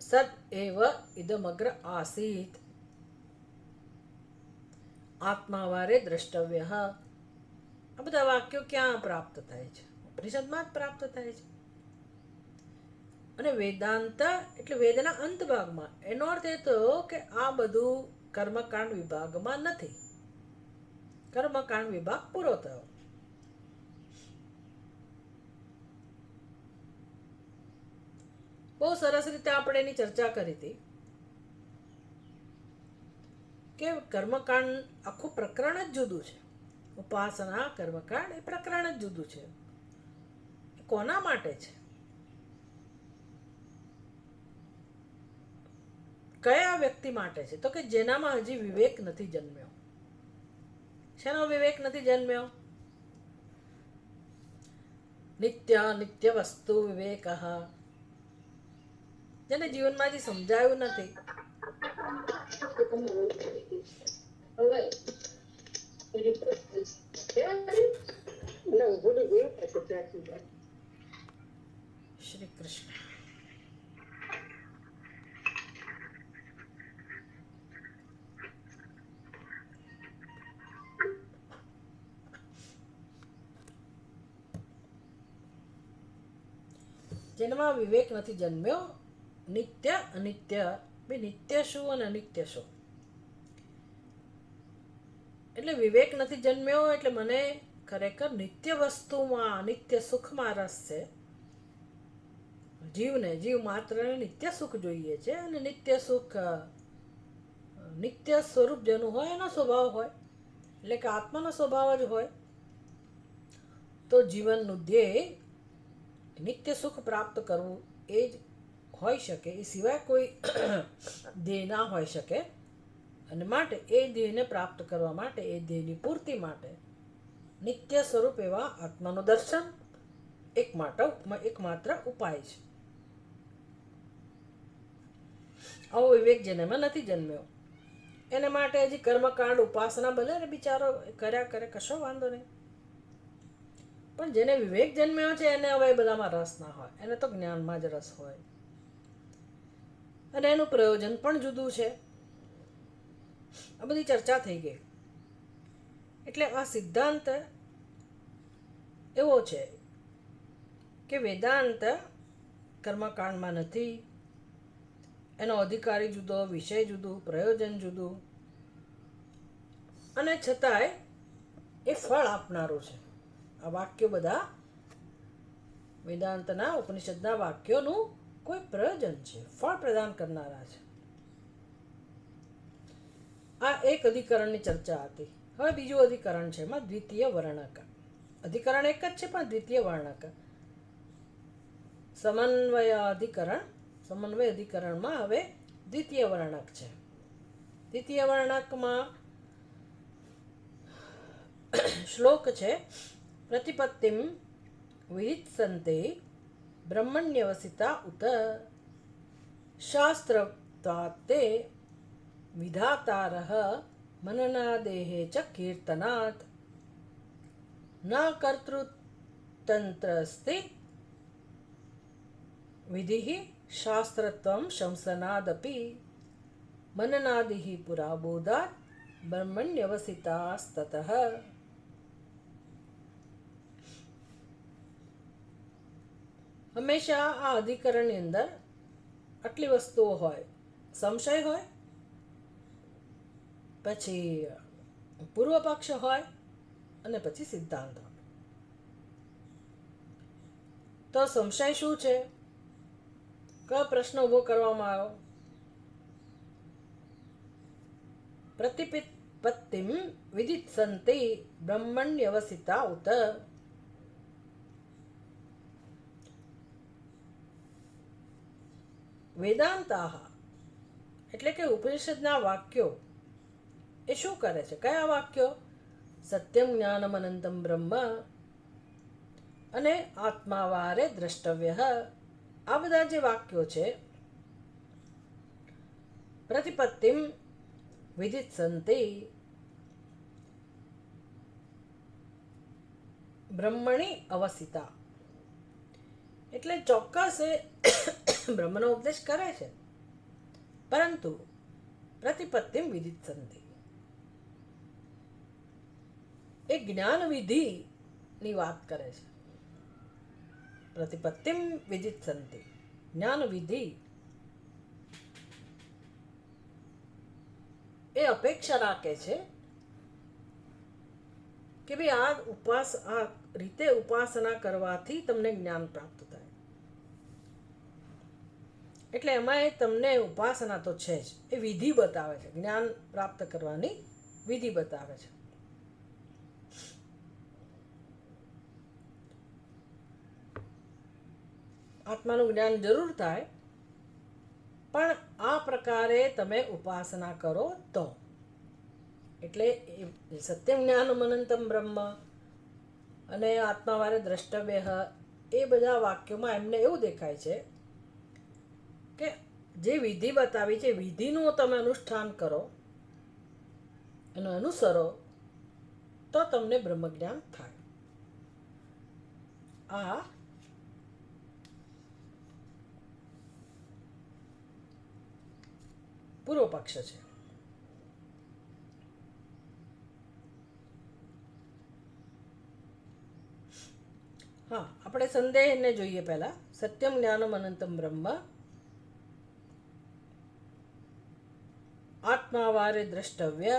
સત એવ ઇદમગ્ર આસીત આત્માવારે દ્રષ્ટવ્ય. આ બધા વાક્યો ક્યાં પ્રાપ્ત થાય છે? ઉપનિષદમાં જ પ્રાપ્ત થાય છે. અને વેદાંત એટલે વેદના અંત ભાગમાં. એનો અર્થ એ તો કે આ બધું કર્મકાંડ વિભાગમાં નથી. કર્મકાંડ વિભાગ પૂરો થયો. બહુ સરસ રીતે આપણે એની ચર્ચા કરી હતી કે કર્મકાંડ આખું પ્રકરણ જ જુદું છે. ઉપાસના કર્મકાંડ એ પ્રકરણ જ જુદું છે. કોના માટે છે? કયા વ્યક્તિ માટે છે? તો કે જેનામાં હજી વિવેક નથી જન્મ્યો. શેનો વિવેક નથી જન્મ્યો? નિત્ય વસ્તુ વિવેક. જેને જીવનમાં હજી સમજાયું નથી. શ્રી કૃષ્ણ. જેનામાં વિવેક નથી જન્મ્યો. નિત્ય અનિત્ય બે નિત્ય શું અને અનિત્ય શું? એટલે વિવેક નથી જન્મ્યો એટલે મને ખરેખર નિત્ય વસ્તુમાં નિત્ય સુખમાં રસ છે. જીવ માત્રને નિત્ય સુખ જોઈએ છે. અને નિત્ય સુખ નિત્ય સ્વરૂપ જેનું હોય એનો સ્વભાવ હોય, એટલે કે આત્માનો સ્વભાવ જ હોય. તો જીવનનું ધ્યેય નિત્ય સુખ પ્રાપ્ત કરવું એ જ હોઈ શકે. એ સિવાય કોઈ ધ્યેય ના હોઈ શકે. અને માટે એ ધ્યેયને પ્રાપ્ત કરવા માટે, એ ધ્યેયની પૂર્તિ માટે નિત્ય સ્વરૂપ એવા આત્માનું દર્શન એકમાત્ર ઉપાય છે. આવો વિવેક જેનામાં નથી જન્મ્યો એને માટે હજી કર્મકાંડ ઉપાસના ભલે ને બિચારો કર્યા કરે, કશો વાંધો નહીં. પણ જેને વિવેક જન્મ્યો છે એને હવે બધામાં રસ ના હોય. એને તો જ્ઞાનમાં જ રસ હોય. અને એનું પ્રયોજન પણ જુદું છે. આ બધી ચર્ચા થઈ ગઈ. એટલે આ સિદ્ધાંત એવો છે કે વેદાંત કર્મકાંડમાં નથી. એનો અધિકારી જુદો, વિષય જુદું, પ્રયોજન જુદું, અને છતાંય એ ફળ આપનારું છે. આ વાક્યો બધા વેદાંતના ઉપનિષદના વાક્યોનું કોઈ પ્રયોજન છે, ફળ પ્રદાન કરનારા છે. આ એક અધિકરણની ચર્ચા હતી. હવે બીજું અધિકરણ છે, એમાં દ્વિતીય વર્ણક. અધિકરણ એક જ છે પણ દ્વિતીય વર્ણક. સમન્વય અધિકરણમાં હવે દ્વિતીય વર્ણક છે. દ્વિતીય વર્ણકમાં શ્લોક છે, પ્રતિપત્તિમ વિહિત્સન્તે બ્રહ્મણ્યવસિતા ઉત શાસ્ત્રત્વાત્તે વિધાતારઃ મનનાદેહે ચ કીર્તનાत् ન કર્તૃતંત્રસ્તિ વિધિઃ શાસ્ત્રત્વં શંસનાદપી મનનાદિઃ પુરાબોધાत् બ્રહ્મણ્યવસિતાસ્તતઃ. હંમેશા આ અધિકરણની અંદર આટલી વસ્તુઓ હોય: સંશય હોય, પછી પૂર્વ પક્ષ હોય, અને પછી સિદ્ધાંત હોય. તો સંશય શું છે? કયો પ્રશ્ન ઊભો કરવામાં આવ્યો? પ્રતિપત્તિમ વિદિત્સન્તિ બ્રહ્મણ્યવસિતા ઉત. વેદાંતાહ એટલે કે ઉપનિષદના વાક્યો એ શું કરે છે? કયા વાક્યો? સત્યમ જ્ઞાનમ અનંતમ બ્રહ્મ અને આત્માવારે દ્રષ્ટવ્ય. આ બધા જે વાક્યો છે, પ્રતિપત્તિમ વિદિત્સન્તિ બ્રહ્મણી અવસિતા એટલે ચોક્કસ એ બ્રહ્મનો ઉપદેશ કરે છે, પરંતુ પ્રતિપત્તિમ વિદિત્સન્તિ એ જ્ઞાન વિધિની વાત કરે છે. પ્રતિપત્તિમ વિદિત્સન્તિ જ્ઞાન વિધિ એ અપેક્ષા રાખે છે કે ભાઈ આ રીતે ઉપાસના કરવાથી તમને જ્ઞાન પ્રાપ્ત થાય. એટલે એમાં તમને ઉપાસના તો છે જ, એ વિધિ બતાવે છે. જ્ઞાન પ્રાપ્ત કરવાની વિધિ બતાવે છે. આત્માનું જ્ઞાન જરૂર થાય, પણ આ પ્રકારે તમે ઉપાસના કરો તો. એટલે સત્યમ જ્ઞાનમ અનંતમ બ્રહ્મ અને આત્માવારે દ્રષ્ટવ્ય, એ બધા વાક્યોમાં એમને એવું દેખાય છે કે જે વિધિ બતાવી છે, વિધિનું તમે અનુષ્ઠાન કરો, એનું અનુસરો, તો તમને બ્રહ્મજ્ઞાન થાય. આ પૂર્વ પક્ષ છે. હા, આપણે સંદેહને જોઈએ. પહેલા સત્યમ જ્ઞાનમ અનંતમ બ્રહ્મ આત્માવારે દ્રષ્ટવ્ય,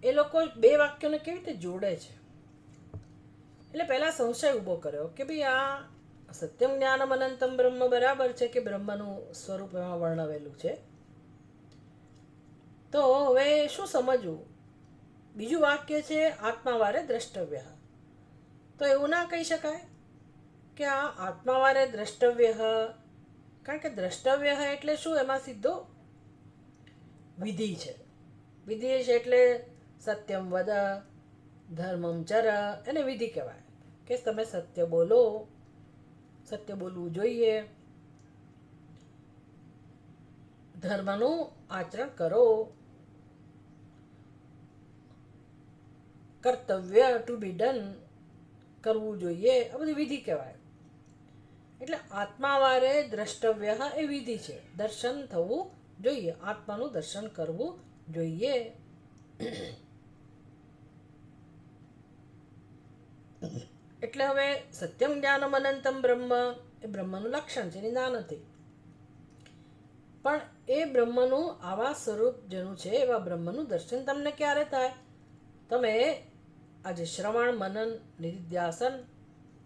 એ લોકો બે વાક્યોને કેવી રીતે જોડે છે? એટલે પહેલા સંશય ઊભો કર્યો કે ભાઈ આ સત્યમ જ્ઞાનમ અનંતમ બ્રહ્મ બરાબર છે કે બ્રહ્મનું સ્વરૂપ એમાં વર્ણવેલું છે, તો હવે શું સમજવું? બીજું વાક્ય છે આત્માવારે દ્રષ્ટવ્ય. તો એવું ના કહી શકાય કે આ આત્માવારે દ્રષ્ટવ્ય, કારણ કે દ્રષ્ટવ્ય એટલે શું? એમાં સીધો વિધિ છે. વિધિ છે એટલે સત્યમ વદ ધર્મમ ચર, એને વિધિ કહેવાય કે તમે સત્ય બોલો, સત્ય બોલવું જોઈએ, ધર્મનું આચરણ કરો, કર્તવ્ય ટુ બી ડન કરવું જોઈએ, આ બધી વિધિ કહેવાય. એટલે આત્માવારે દ્રષ્ટવ્ય એ વિધિ છે. દર્શન થવું જોઈએ, આત્માનું દર્શન કરવું જોઈએ. એટલે હવે સત્યમ જ્ઞાનમ અનંતમ બ્રહ્મ એ બ્રહ્મનું લક્ષણ છે, નિંદા નથી. પણ એ બ્રહ્મનું આવા સ્વરૂપ જેનું છે, એવા બ્રહ્મનું દર્શન તમને ક્યારે થાય? તમે આજે શ્રવણ મનન નિધિધ્યાસન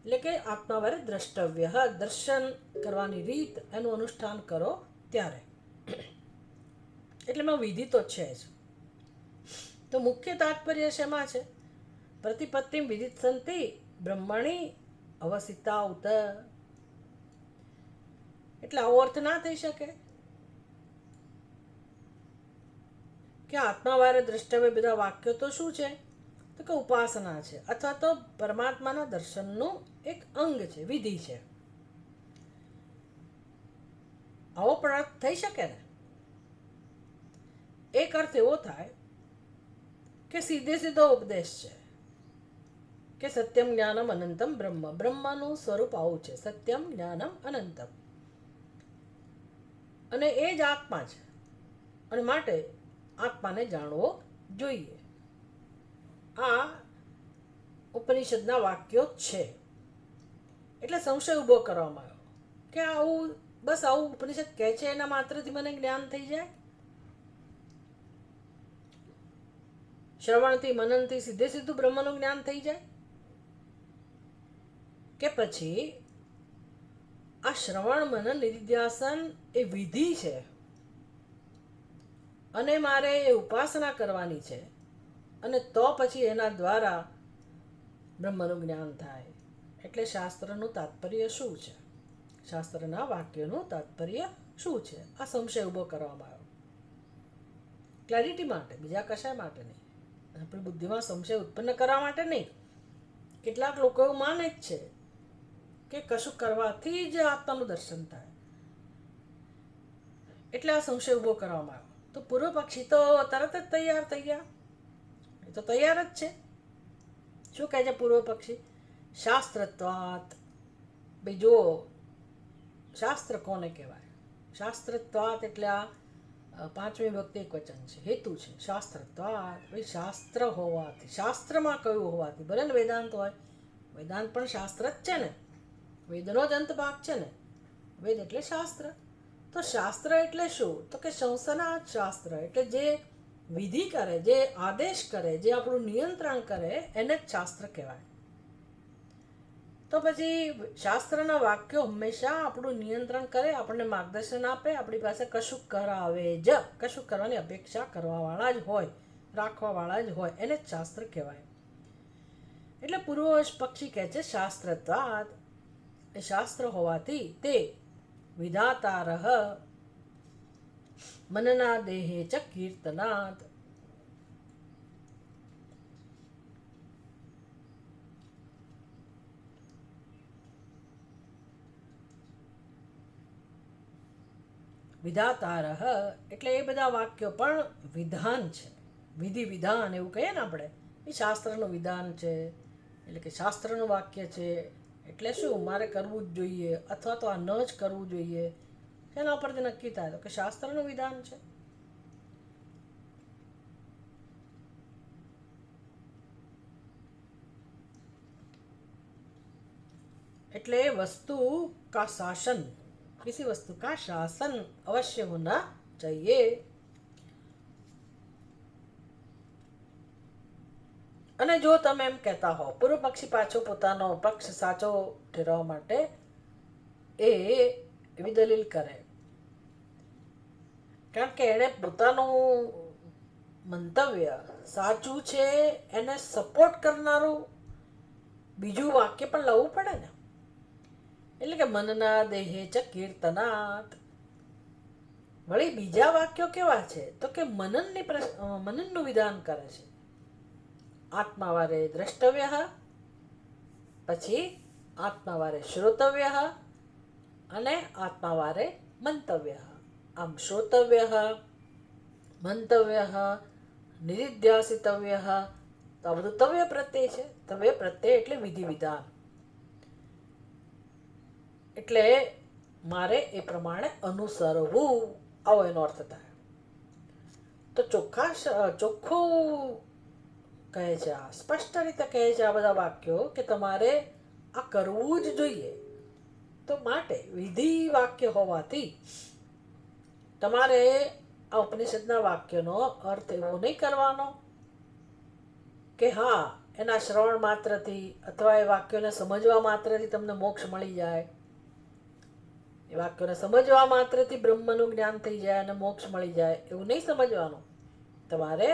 એટલે કે આત્માવારે દ્રષ્ટવ્ય, દર્શન કરવાની રીત, એનું અનુષ્ઠાન કરો ત્યારે. એટલે એમાં વિધિ તો છે જ. તો મુખ્ય તાત્પર્ય શેમાં છે? પ્રતિપત્તિમ વિદિત્સન્તિ બ્રહ્મણી અવસિતા ઉત. એટલે આવો અર્થ ના થઈ શકે કે આત્માવારે દ્રષ્ટવ્ય બધા વાક્યો તો શું છે? તો કે ઉપાસના છે, અથવા તો પરમાત્માના દર્શનનું એક અંગ છે, વિધિ છે. આવો પણ અર્થ થઈ શકે ને? એક અર્થ એવો થાય કે સીધો ઉપદેશ છે કે સત્યમ જ્ઞાનમ અનંતમ બ્રહ્મ, બ્રહ્મનું સ્વરૂપ આવું છે, સત્યમ જ્ઞાનમ અનંતમ, અને એ જ આત્મા છે. અને માટે આત્માને જાણવો જોઈએ. આ ઉપનિષદના વાક્યો છે. એટલે સંશય ઊભો કરવામાં આવ્યો કે આવું બસ આવું ઉપનિષદ કહે છે એના માત્રથી મને જ્ઞાન થઈ જાય? શ્રવણથી મનનથી સીધે સીધું બ્રહ્મનું જ્ઞાન થઈ જાય? કે પછી આ શ્રવણ મનન નિધિધ્યાસન એ વિધિ છે અને મારે એ ઉપાસના કરવાની છે અને તો પછી એના દ્વારા બ્રહ્મનું જ્ઞાન થાય. એટલે શાસ્ત્રનું તાત્પર્ય શું છે? શાસ્ત્રના વાક્યનું તાત્પર્ય શું છે? આ સંશય ઊભો કરવામાં આવ્યો ક્લેરિટી માટે, બીજા કશાય માટે નહીં. આપણી બુદ્ધિમાં સંશય ઉત્પન્ન કરવા માટે નહીં. કેટલાક લોકો એવું માને જ છે કે કશું કરવાથી જ આત્માનું દર્શન થાય, એટલે આ સંશય ઊભો કરવામાં આવ્યો. તો પૂર્વ પક્ષી તો તરત જ તૈયાર થઈ ગયા. એ તો તૈયાર જ છે. શું કહે છે પૂર્વ પક્ષી? શાસ્ત્રત્વાત. ભાઈ જુઓ, શાસ્ત્ર કોને કહેવાય? શાસ્ત્રત્વાત એટલે આ પાંચમી વિભક્તિ એક વચન છે, હેતુ છે. શાસ્ત્રત્વાત ભાઈ શાસ્ત્ર હોવાથી, શાસ્ત્રમાં કયું હોવાથી. ભલે ને વેદાંત હોય, વેદાંત પણ શાસ્ત્ર જ છે ને, વેદનો જ અંત ભાગ છે ને. વેદ એટલે શાસ્ત્ર. તો શાસ્ત્ર એટલે શું? તો કે સંસનાત શાસ્ત્ર એટલે જે વિધિ કરે, જે આદેશ કરે, જે આપણું નિયંત્રણ કરે એને જ શાસ્ત્ર કહેવાય. તો પછી શાસ્ત્રના વાક્યો હંમેશા આપણું નિયંત્રણ કરે, આપણને માર્ગદર્શન આપે, આપણી પાસે કશું કરાવે જ, કશું કરવાની અપેક્ષા કરવાવાળા જ હોય, રાખવાવાળા જ હોય, એને જ શાસ્ત્ર કહેવાય. એટલે પૂર્વ પક્ષી કહે છે શાસ્ત્રત્વાદ એ શાસ્ત્ર હોવાથી તે વિધાતારઃ મનના દેહે ચ કીર્તનાદ. વિધાતારઃ એટલે એ બધા વાક્યો પણ વિધાન છે, વિધિ વિધાન એવું કહીએ ને આપણે, એ શાસ્ત્રનું વિધાન છે. એટલે કે શાસ્ત્રનું વાક્ય છે એટલે શું? મારે કરવું જ જોઈએ અથવા તો આ ન જ કરવું જોઈએ. એના ઉપરથી નક્કી થાય તો કે શાસ્ત્રનું વિધાન છે. એટલે वस्तु का शासन, किसी वस्तु का शासन अवश्य होना चाहिए. અને જો તમે એમ કહેતા હો, પૂર્વ પક્ષી પાછો પોતાનો પક્ષ સાચો ઠેરવવા માટે એ એવી દલીલ કરે, કારણ કે એણે પોતાનું મંતવ્ય સાચું છે એને સપોર્ટ કરનારું બીજું વાક્ય પણ લાવવું પડે ને. એટલે કે મનના દેહે ચ કીર્તનાત. વળી બીજા વાક્યો કેવા છે? તો કે મનનનું વિધાન કરે છે. આત્માવારે દ્રષ્ટવ્ય, પછી આત્માવારે શ્રોતવ્ય અને આત્માવારે મંતવ્ય. આમ શ્રોતવ્ય, મંતવ્ય, નિધિધ્યાસિતવ્ય, તો આ બધું તવ્ય પ્રત્યય છે. તવ્ય પ્રત્યય એટલે વિધિ વિધાન. એટલે મારે એ પ્રમાણે અનુસરવું, આવો એનો અર્થ થાય. તો ચોખ્ખું કહે છે, આ સ્પષ્ટ રીતે કહે છે આ બધા વાક્યો કે તમારે આ કરવું જ જોઈએ. તો માટે વિધિ વાક્ય હોવાથી તમારે આ ઉપનિષદના વાક્યનો અર્થ એવો નહીં કરવાનો કે હા એના શ્રવણ માત્રથી અથવા એ વાક્યોને સમજવા માત્રથી તમને મોક્ષ મળી જાય, એ વાક્યોને સમજવા માત્રથી બ્રહ્મનું જ્ઞાન થઈ જાય અને મોક્ષ મળી જાય, એવું નહીં સમજવાનું. તમારે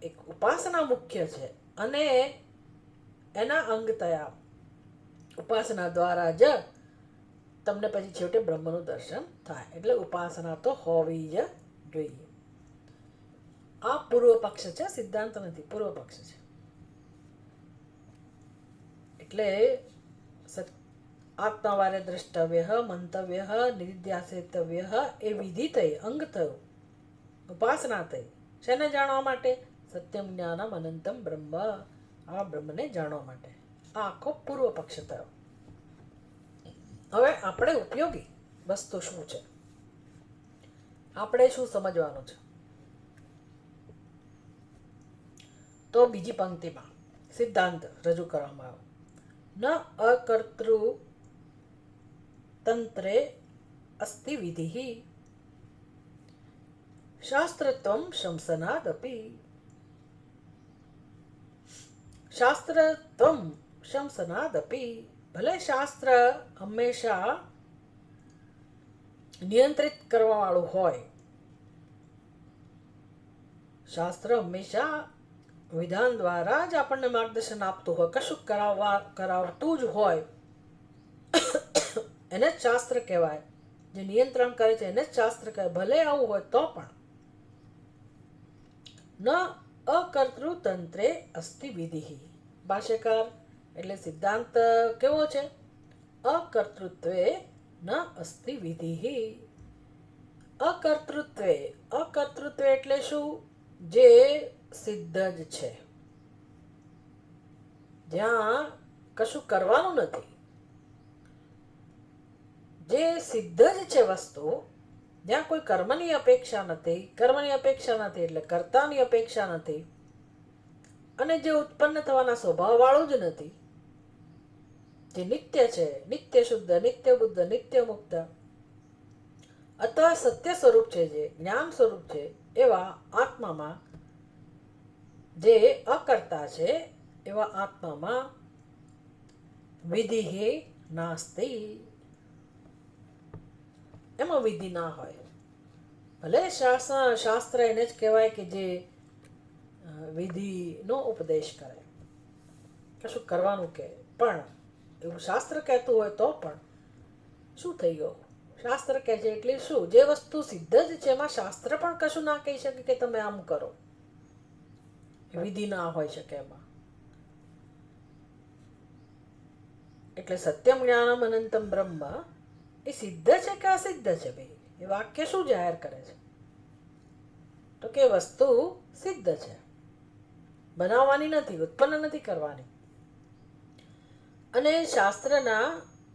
એક ઉપાસના મુખ્ય છે અને એના અંગ તયા ઉપાસના દ્વારા જ તમને પછી છેવટે બ્રહ્મનું દર્શન થાય. એટલે ઉપાસના તો હોવી જ જોઈએ. આ પૂર્વ પક્ષ છે, સિદ્ધાંત નથી, પૂર્વ પક્ષ છે. એટલે આત્માવારે દ્રષ્ટવ્ય, મંતવ્ય, નિધિધ્યાસિતવ્ય એ વિધિ થઈ, અંગ થયું, ઉપાસના થઈ. શેને જાણવા માટે? સત્યમ જ્ઞાનમ અનંતમ બ્રહ્મ, આ બ્રહ્મને જાણવા માટે. આ આખો પૂર્વ પક્ષ થયો. હવે આપણે ઉપયોગી વસ્તુ શું છે, આપણે શું સમજવાનું છે? તો બીજી પંક્તિમાં સિદ્ધાંત રજૂ કરવામાં આવ્યો. ન અકર્તૃ તંત્રે અસ્તિ વિધિ શાસ્ત્રત્વમ શંસનાદપી. શાસ્ત્રત્વમ શંસનાદપી. ભલે શાસ્ત્ર હંમેશા નિયંત્રિત કરવા વાળું હોય, શાસ્ત્ર હંમેશા વિધાન દ્વારા જ આપણને માર્ગદર્શન આપતું હોય, કશું કરાવતું જ હોય, એને જ શાસ્ત્ર કહેવાય. જે નિયંત્રણ કરે છે એને જ શાસ્ત્ર કહેવાય. ભલે આવું હોય તો પણ ન અકર્તૃતંત્રે અસ્તિ વિધિ. ભાષ્યકાર એટલે સિદ્ધાંત કેવો છે? અકર્તૃત્વે ન અસ્તિ વિધિ. અકર્તૃત્વે એટલે શું? જે સિદ્ધ જ છે, જ્યાં કશું કરવાનું નથી, જે સિદ્ધ જ છે વસ્તુ, જ્યાં કોઈ કર્મની અપેક્ષા નથી એટલે કર્તાની અપેક્ષા નથી, અને જે ઉત્પન્ન થવાના સ્વભાવ વાળું જ નથી, જે નિત્ય છે, નિત્ય શુદ્ધ, નિત્ય બુદ્ધ, નિત્ય મુક્ત અથવા સત્ય સ્વરૂપ છે, જે જ્ઞાન સ્વરૂપ છે, એવા આત્મામાં, જે અકર્તા છે એવા આત્મામાં વિધિ નાસ્તિ. એમાં વિધિ ના હોય. ભલે શાસ્ત્ર એને જ કહેવાય કે જે વિધિનો ઉપદેશ કરે, કશું કરવાનું કહે, પણ એવું શાસ્ત્ર કહેતું હોય તો પણ શું થઈ ગયું? શાસ્ત્ર કહે છે એટલે શું? જે વસ્તુ સિદ્ધ જ છે એમાં શાસ્ત્ર પણ કશું ના કહી શકે કે તમે આમ કરો. વિધિ ના હોય શકે એમાં. એટલે સત્યમ જ્ઞાનમ અનંતમ બ્રહ્મ એ સિદ્ધ છે કે અસિદ્ધ છે? ભાઈ, એ વાક્ય શું જાહેર કરે છે? તો કે વસ્તુ સિદ્ધ છે, બનાવવાની નથી, ઉત્પન્ન નથી કરવાની. અને શાસ્ત્રના,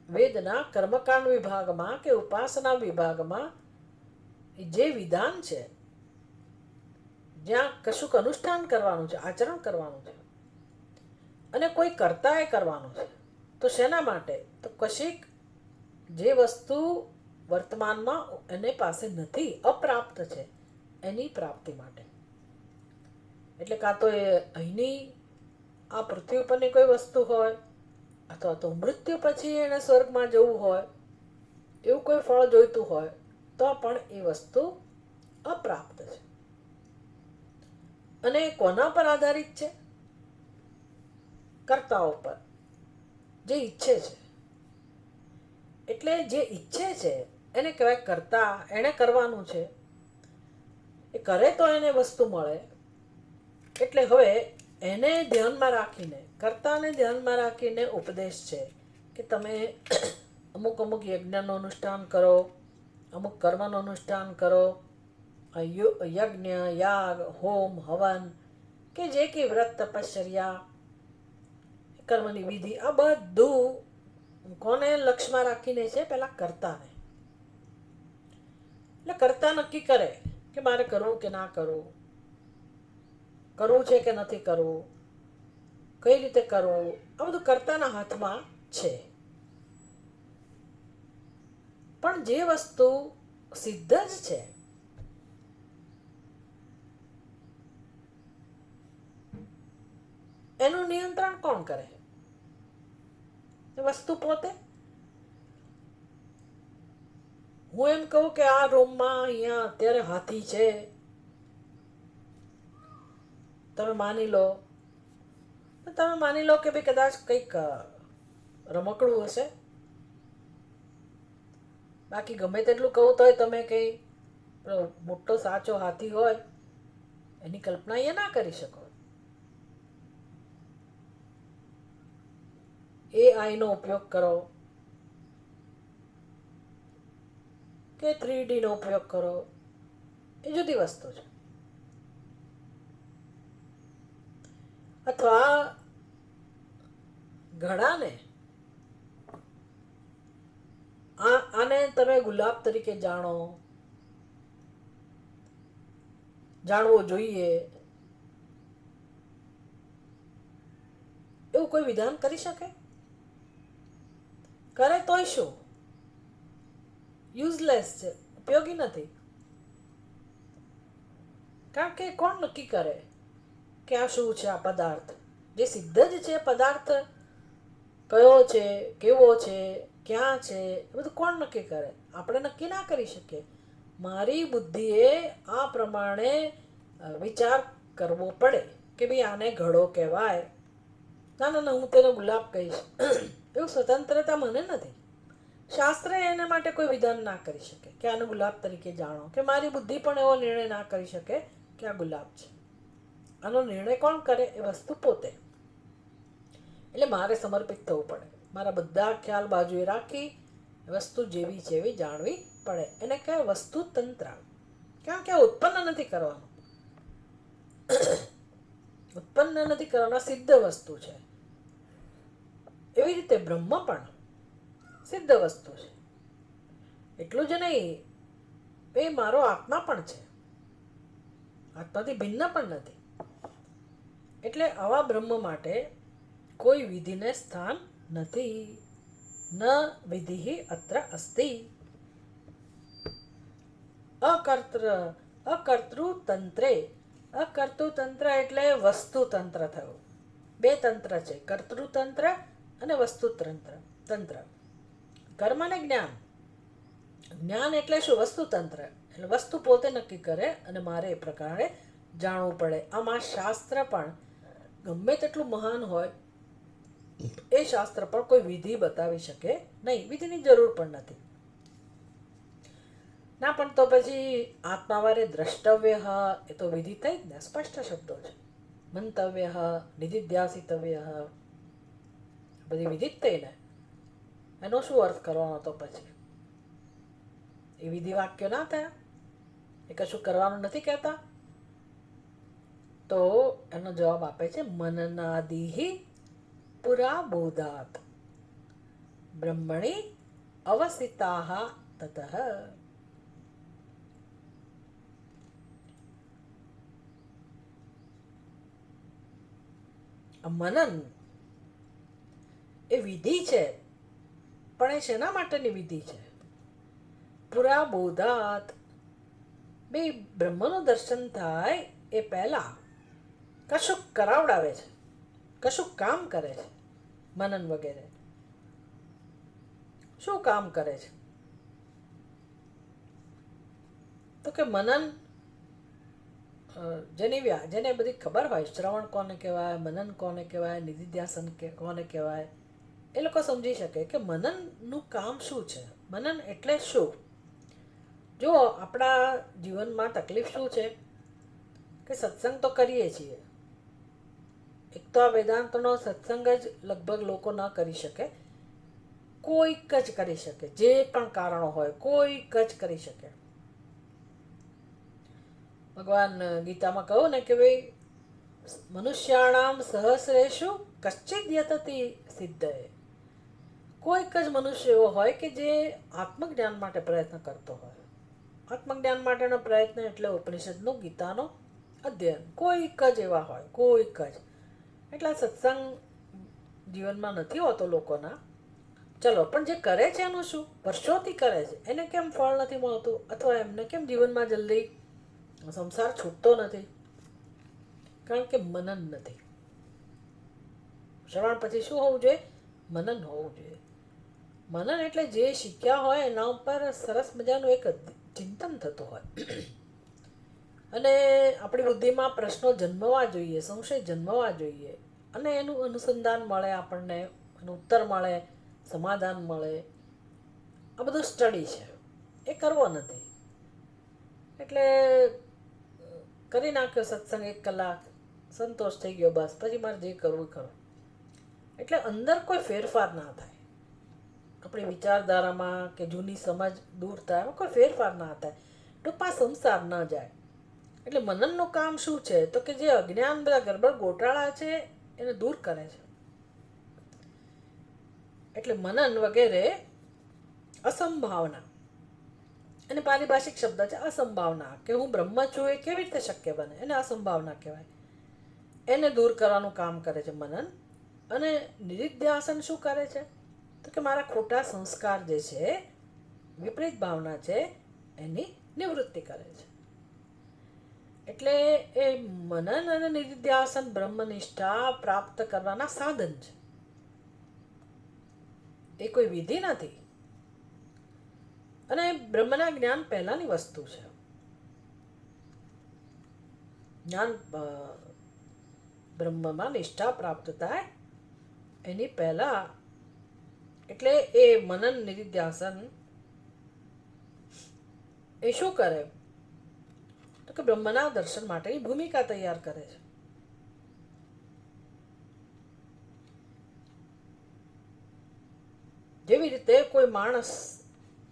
વેદના કર્મકાંડ વિભાગમાં કે ઉપાસના વિભાગમાં જે વિધાન છે, જ્યાં કશુંક અનુષ્ઠાન કરવાનું છે, આચરણ કરવાનું છે, અને કોઈ કર્તાએ કરવાનું છે, તો શેના માટે? તો કશીક જે વસ્તુ વર્તમાનમાં એને પાસે નથી, અપ્રાપ્ત છે, એની પ્રાપ્તિ માટે. એટલે કાં તો એ અહીંની આ પૃથ્વી ઉપરની કોઈ વસ્તુ હોય, અથવા તો મૃત્યુ પછી એને સ્વર્ગમાં જવું હોય, એવું કોઈ ફળ જોઈતું હોય, તો પણ એ વસ્તુ અપ્રાપ્ત છે. અને કોના પર આધારિત છે? કર્તાઓ પર, જે ઈચ્છે છે. એટલે જે ઈચ્છે છે એને કહેવાય કર્તા. એને કરવાનું છે, એ કરે તો એને વસ્તુ મળે. એટલે હવે એને ધ્યાનમાં રાખીને, કર્તાને ધ્યાનમાં રાખીને ઉપદેશ છે કે તમે અમુક અમુક યજ્ઞનું અનુષ્ઠાન કરો, અમુક કર્મનું અનુષ્ઠાન કરો, યજ્ઞ, યાગ, હોમ, હવન, કે જે કે વ્રત, તપશ્ચર્યા, કર્મની વિધિ, આ બધું કોને લક્ષ્યમાં રાખીને છે? પેલા કર્તાને. એટલે કર્તા નક્કી કરે કે મારે કરવું કે ના કરવું, કરવું છે કે નથી કરવું, કઈ રીતે કરવું, આ બધું કર્તાના હાથમાં છે. પણ જે વસ્તુ સિદ્ધ જ છે, એનું નિયંત્રણ કોણ કરે? એ વસ્તુ પોતે. હું એમ કહું કે આ રૂમમાં અહીંયા અત્યારે હાથી છે, તમે માની લો કે ભાઈ કદાચ કંઈક રમકડું હશે, બાકી ગમે તેટલું કહું તોય તમે કંઈ મોટો સાચો હાથી હોય એની કલ્પના એ ના કરી શકો. AI નો ઉપયોગ કરો કે 3D નો ઉપયોગ કરો, એ જુદી વસ્તુ છે. અથવા ઘડાને, આને તમે ગુલાબ તરીકે જાણવો જોઈએ, એવું કોઈ વિધાન કરી શકે? કરે તોય શું? યુઝલેસ છે, ઉપયોગી નથી. કારણ કે કોણ નક્કી કરે કે આ શું છે? આ પદાર્થ જે સિદ્ધ જ છે, પદાર્થ કયો છે, કેવો છે, ક્યાં છે, એ બધું કોણ નક્કી કરે? આપણે નક્કી ના કરી શકીએ. મારી બુદ્ધિએ આ પ્રમાણે વિચાર કરવો પડે કે ભાઈ આને ઘડો કહેવાય. ના ના ના, હું તેનો ગુલાબ કહીશ. એવું સ્વતંત્રતા મને નથી. શાસ્ત્ર એના માટે કોઈ વિધાન ના કરી શકે કે આને ગુલાબ તરીકે જાણો, કે મારી બુદ્ધિ પણ એવો નિર્ણય ના કરી શકે કે આ ગુલાબ છે. આનો નિર્ણય કોણ કરે? એ વસ્તુ પોતે. એટલે મારે સમર્પિત થવું પડે, મારા બધા ખ્યાલ બાજુએ રાખી વસ્તુ જેવી છે એવી જાણવી પડે. એને કહેવાય વસ્તુ તંત્ર. કારણ કે ઉત્પન્ન નથી કરવાનું, ઉત્પન્ન નથી કરવાના, સિદ્ધ વસ્તુ છે. એવી રીતે બ્રહ્મ પણ સિદ્ધ વસ્તુ છે. એટલું જ નહીં, એ મારો આત્મા પણ છે, આત્માથી ભિન્ન પણ નથી. એટલે આવા બ્રહ્મ માટે કોઈ વિધિને સ્થાન નથી. ન વિધિ અત્ર અસ્તિ. અકર્તૃતંત્રે. અકર્તૃતંત્ર એટલે વસ્તુતંત્ર થયું. બે તંત્ર છે, કર્તૃતંત્ર અને વસ્તુતંત્ર. તંત્ર કર્મ અને જ્ઞાન. જ્ઞાન એટલે શું? વસ્તુતંત્ર. એટલે વસ્તુ પોતે નક્કી કરે અને મારે એ પ્રકારે જાણવું પડે. આમાં શાસ્ત્ર પણ ગમે તેટલું મહાન હોય, એ શાસ્ત્ર પણ કોઈ વિધિ બતાવી શકે નહીં. વિધિની જરૂર પણ નથી. ના, પણ તો પછી આત્માવારે દ્રષ્ટવ્ય, એ તો વિધિ થઈ જ ને, સ્પષ્ટ શબ્દો છે. મંતવ્ય, નિધિધ્યાસિતવ્ય, બધી વિધિ જ થઈ ને. એનો શું અર્થ કરવાનો તો પછી? એ વિધિ વાક્યો ના થયા? એ કશું કરવાનું નથી કહેતા? તો એનો જવાબ આપે છે મનનાદિ પુરા બોધાત બ્રહ્મણી અવસિતા તતઃ. મનન એ વિધિ છે, પણ એ શેના માટેની વિધિ છે? પુરા બોધાત, બે બ્રહ્મનું દર્શન થાય એ પહેલા કશુંક કરાવડાવે છે, કશુંક કામ કરે છે. મનન વગેરે શું કામ કરે છે? તો કે મનન, જેને બધી ખબર હોય, શ્રવણ કોને કહેવાય, મનન કોને કહેવાય, નિધિધ્યાસન કોને કહેવાય, એ લોકો સમજી શકે કે મનનનું કામ શું છે. મનન એટલે શું? જો આપણા જીવનમાં તકલીફ શું છે કે સત્સંગ તો કરીએ છીએ, એક તો આ વેદાંતનો સત્સંગ જ લગભગ લોકો ન કરી શકે. કોઈક જ કરી શકે, જે પણ કારણો હોય, કોઈક જ કરી શકે. ભગવાન ગીતામાં કહું ને કે ભાઈ મનુષ્યાણામ સહસ્રેષુ કશ્ચિદ યતતિ સિદ્ધએ. કોઈક જ મનુષ્ય એવો હોય કે જે આત્મજ્ઞાન માટે પ્રયત્ન કરતો હોય. આત્મજ્ઞાન માટેનો પ્રયત્ન એટલે ઉપનિષદનો, ગીતાનો અધ્યયન. કોઈક જ એવા હોય, કોઈક જ. એટલે સત્સંગ જીવનમાં નથી હોતો લોકોના. ચલો, પણ જે કરે છે એનું શું? વર્ષોથી કરે છે, એને કેમ ફળ નથી મળતું? અથવા એમને કેમ જીવનમાં જલ્દી સંસાર છૂટતો નથી? કારણ કે મનન નથી. શ્રવણ પછી શું હોવું જોઈએ? મનન હોવું જોઈએ. મનન એટલે જે શીખ્યા હોય એના ઉપર સરસ મજાનું એક ચિંતન થતું હોય. અને આપણી બુદ્ધિમાં પ્રશ્નો જન્મવા જોઈએ, સંશય જન્મવા જોઈએ, અને એનું અનુસંધાન મળે, આપણને એનો ઉત્તર મળે, સમાધાન મળે. આ બધું સ્ટડી છે, એ કરવો નથી. એટલે કરી નાખ્યો સત્સંગ 1 કલાક, સંતોષ થઈ ગયો, બસ પછી મારે જે કરવું કરું. એટલે અંદર કોઈ ફેરફાર ના થાય. આપણી વિચારધારામાં કે જૂની સમજ દૂર થાય, એમાં કોઈ ફેરફાર ના થાય. ટૂંકમાં સંસાર ન જાય. એટલે મનનનું કામ શું છે? તો કે જે અજ્ઞાન, બધા ગરબડ ગોટાળા છે એને દૂર કરે છે. એટલે મનન વગેરે અસંભાવના, અને પારિભાષિક શબ્દ છે અસંભાવના, કે હું બ્રહ્મ છું એ કેવી રીતે શક્ય બને? એને અસંભાવના કહેવાય. એને દૂર કરવાનું કામ કરે છે મનન. અને નિધિધ્યાસન શું કરે છે? તો કે મારા ખોટા સંસ્કાર જે છે, વિપરીત ભાવના છે, એની નિવૃત્તિ કરે છે. એટલે એ મનન અને નિધિધ્યાસન બ્રહ્મનિષ્ઠા પ્રાપ્ત કરવાના સાધન છે, એ કોઈ વિધિ નથી. અને બ્રહ્મના જ્ઞાન પહેલાની વસ્તુ છે. જ્ઞાન બ્રહ્મમાં નિષ્ઠા પ્રાપ્ત થાય એની પહેલા, એટલે એ મનન નિધિધ્યાસન એ શું કરે? તો કે બ્રહ્મના દર્શન માટેની ભૂમિકા તૈયાર કરે છે. જેવી રીતે કોઈ માણસ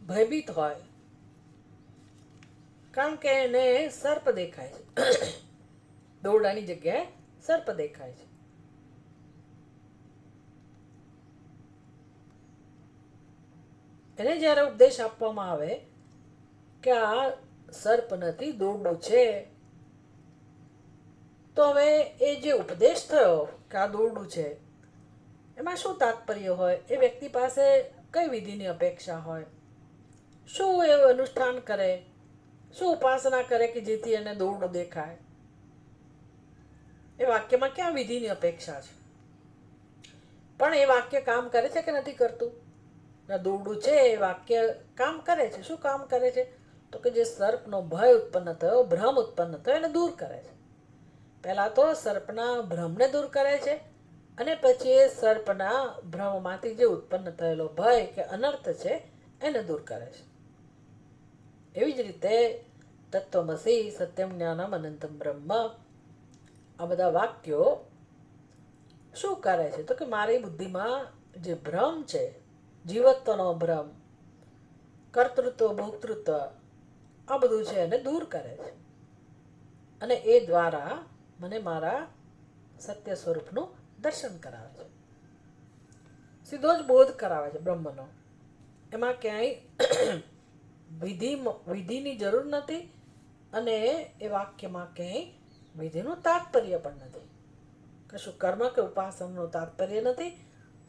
ભયભીત હોય કારણ કે એને સર્પ દેખાય છે, દોરડાની જગ્યાએ સર્પ દેખાય છે. એને જ્યારે ઉપદેશ આપવામાં આવે કે આ સર્પ નથી, દોરડું છે, તો હવે એ જે ઉપદેશ થયો કે આ દોરડું છે, એમાં શું તાત્પર્ય હોય? એ વ્યક્તિ પાસે કઈ વિધિની અપેક્ષા હોય? શું એ અનુષ્ઠાન કરે, શું ઉપાસના કરે કે જેથી એને દોરડું દેખાય? એ વાક્યમાં ક્યાં વિધિની અપેક્ષા છે? પણ એ વાક્ય કામ કરે છે કે નથી કરતું? દોરડું છે એ વાક્ય કામ કરે છે. શું કામ કરે છે? તો કે જે સર્પનો ભય ઉત્પન્ન થયો, ભ્રમ ઉત્પન્ન થયો, એને દૂર કરે છે. પહેલા તો સર્પના ભ્રમને દૂર કરે છે, અને પછી એ સર્પના ભ્રમમાંથી જે ઉત્પન્ન થયેલો ભય કે અનર્થ છે એને દૂર કરે છે. એવી જ રીતે તત્વમસી, સત્યમ જ્ઞાનમ અનંતમ બ્રહ્મ, આ બધા વાક્યો શું કરે છે? તો કે મારી બુદ્ધિમાં જે ભ્રમ છે, જીવત્વનો ભ્રમ, કર્તૃત્વ, ભોક્તૃત્વ, આ બધું છે એને દૂર કરે છે. અને એ દ્વારા મને મારા સત્ય સ્વરૂપનું દર્શન કરાવે છે. સીધો જ બોધ કરાવે છે બ્રહ્મનો. એમાં ક્યાંય વિધિની જરૂર નથી, અને એ વાક્યમાં ક્યાંય વિધિનું તાત્પર્ય પણ નથી. કશું કર્મ કે ઉપાસનનું તાત્પર્ય નથી.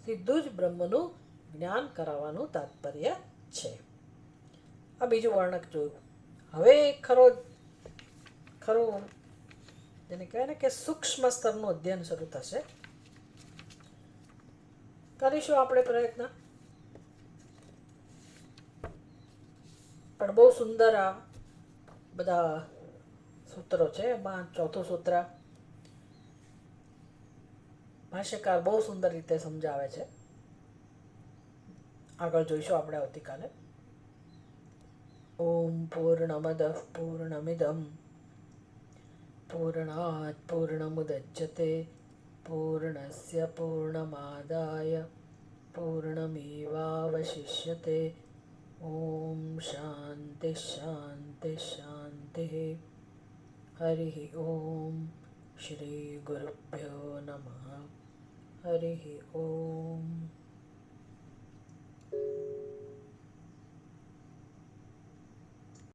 સીધું જ બ્રહ્મનું જ્ઞાન કરાવવાનું તાત્પર્ય છે. આ બીજું વર્ણક જોયું. હવે ખરું જેને કહેવાય ને કે સૂક્ષ્મ સ્તરનું અધ્યયન શરૂ થશે. કરીશું આપણે પ્રયત્ન. પણ બહુ સુંદર આ બધા સૂત્રો છે. એમાં ચોથું સૂત્ર ભાષ્યકાર બહુ સુંદર રીતે સમજાવે છે. આગળ જોઈશું આપણે આવતીકાલે. ઓમ પૂર્ણમદ પૂર્ણમિદમ પૂર્ણાત પૂર્ણમુદચ્યતે પૂર્ણસ્ય પૂર્ણમાદાય પૂર્ણમેવાવશિષ્યતે. ઓમ શાંતિ શાંતિ શાંતિ. હરિ ઓમ શ્રી ગુરુભ્યો નમઃ. હરિ ઓમ.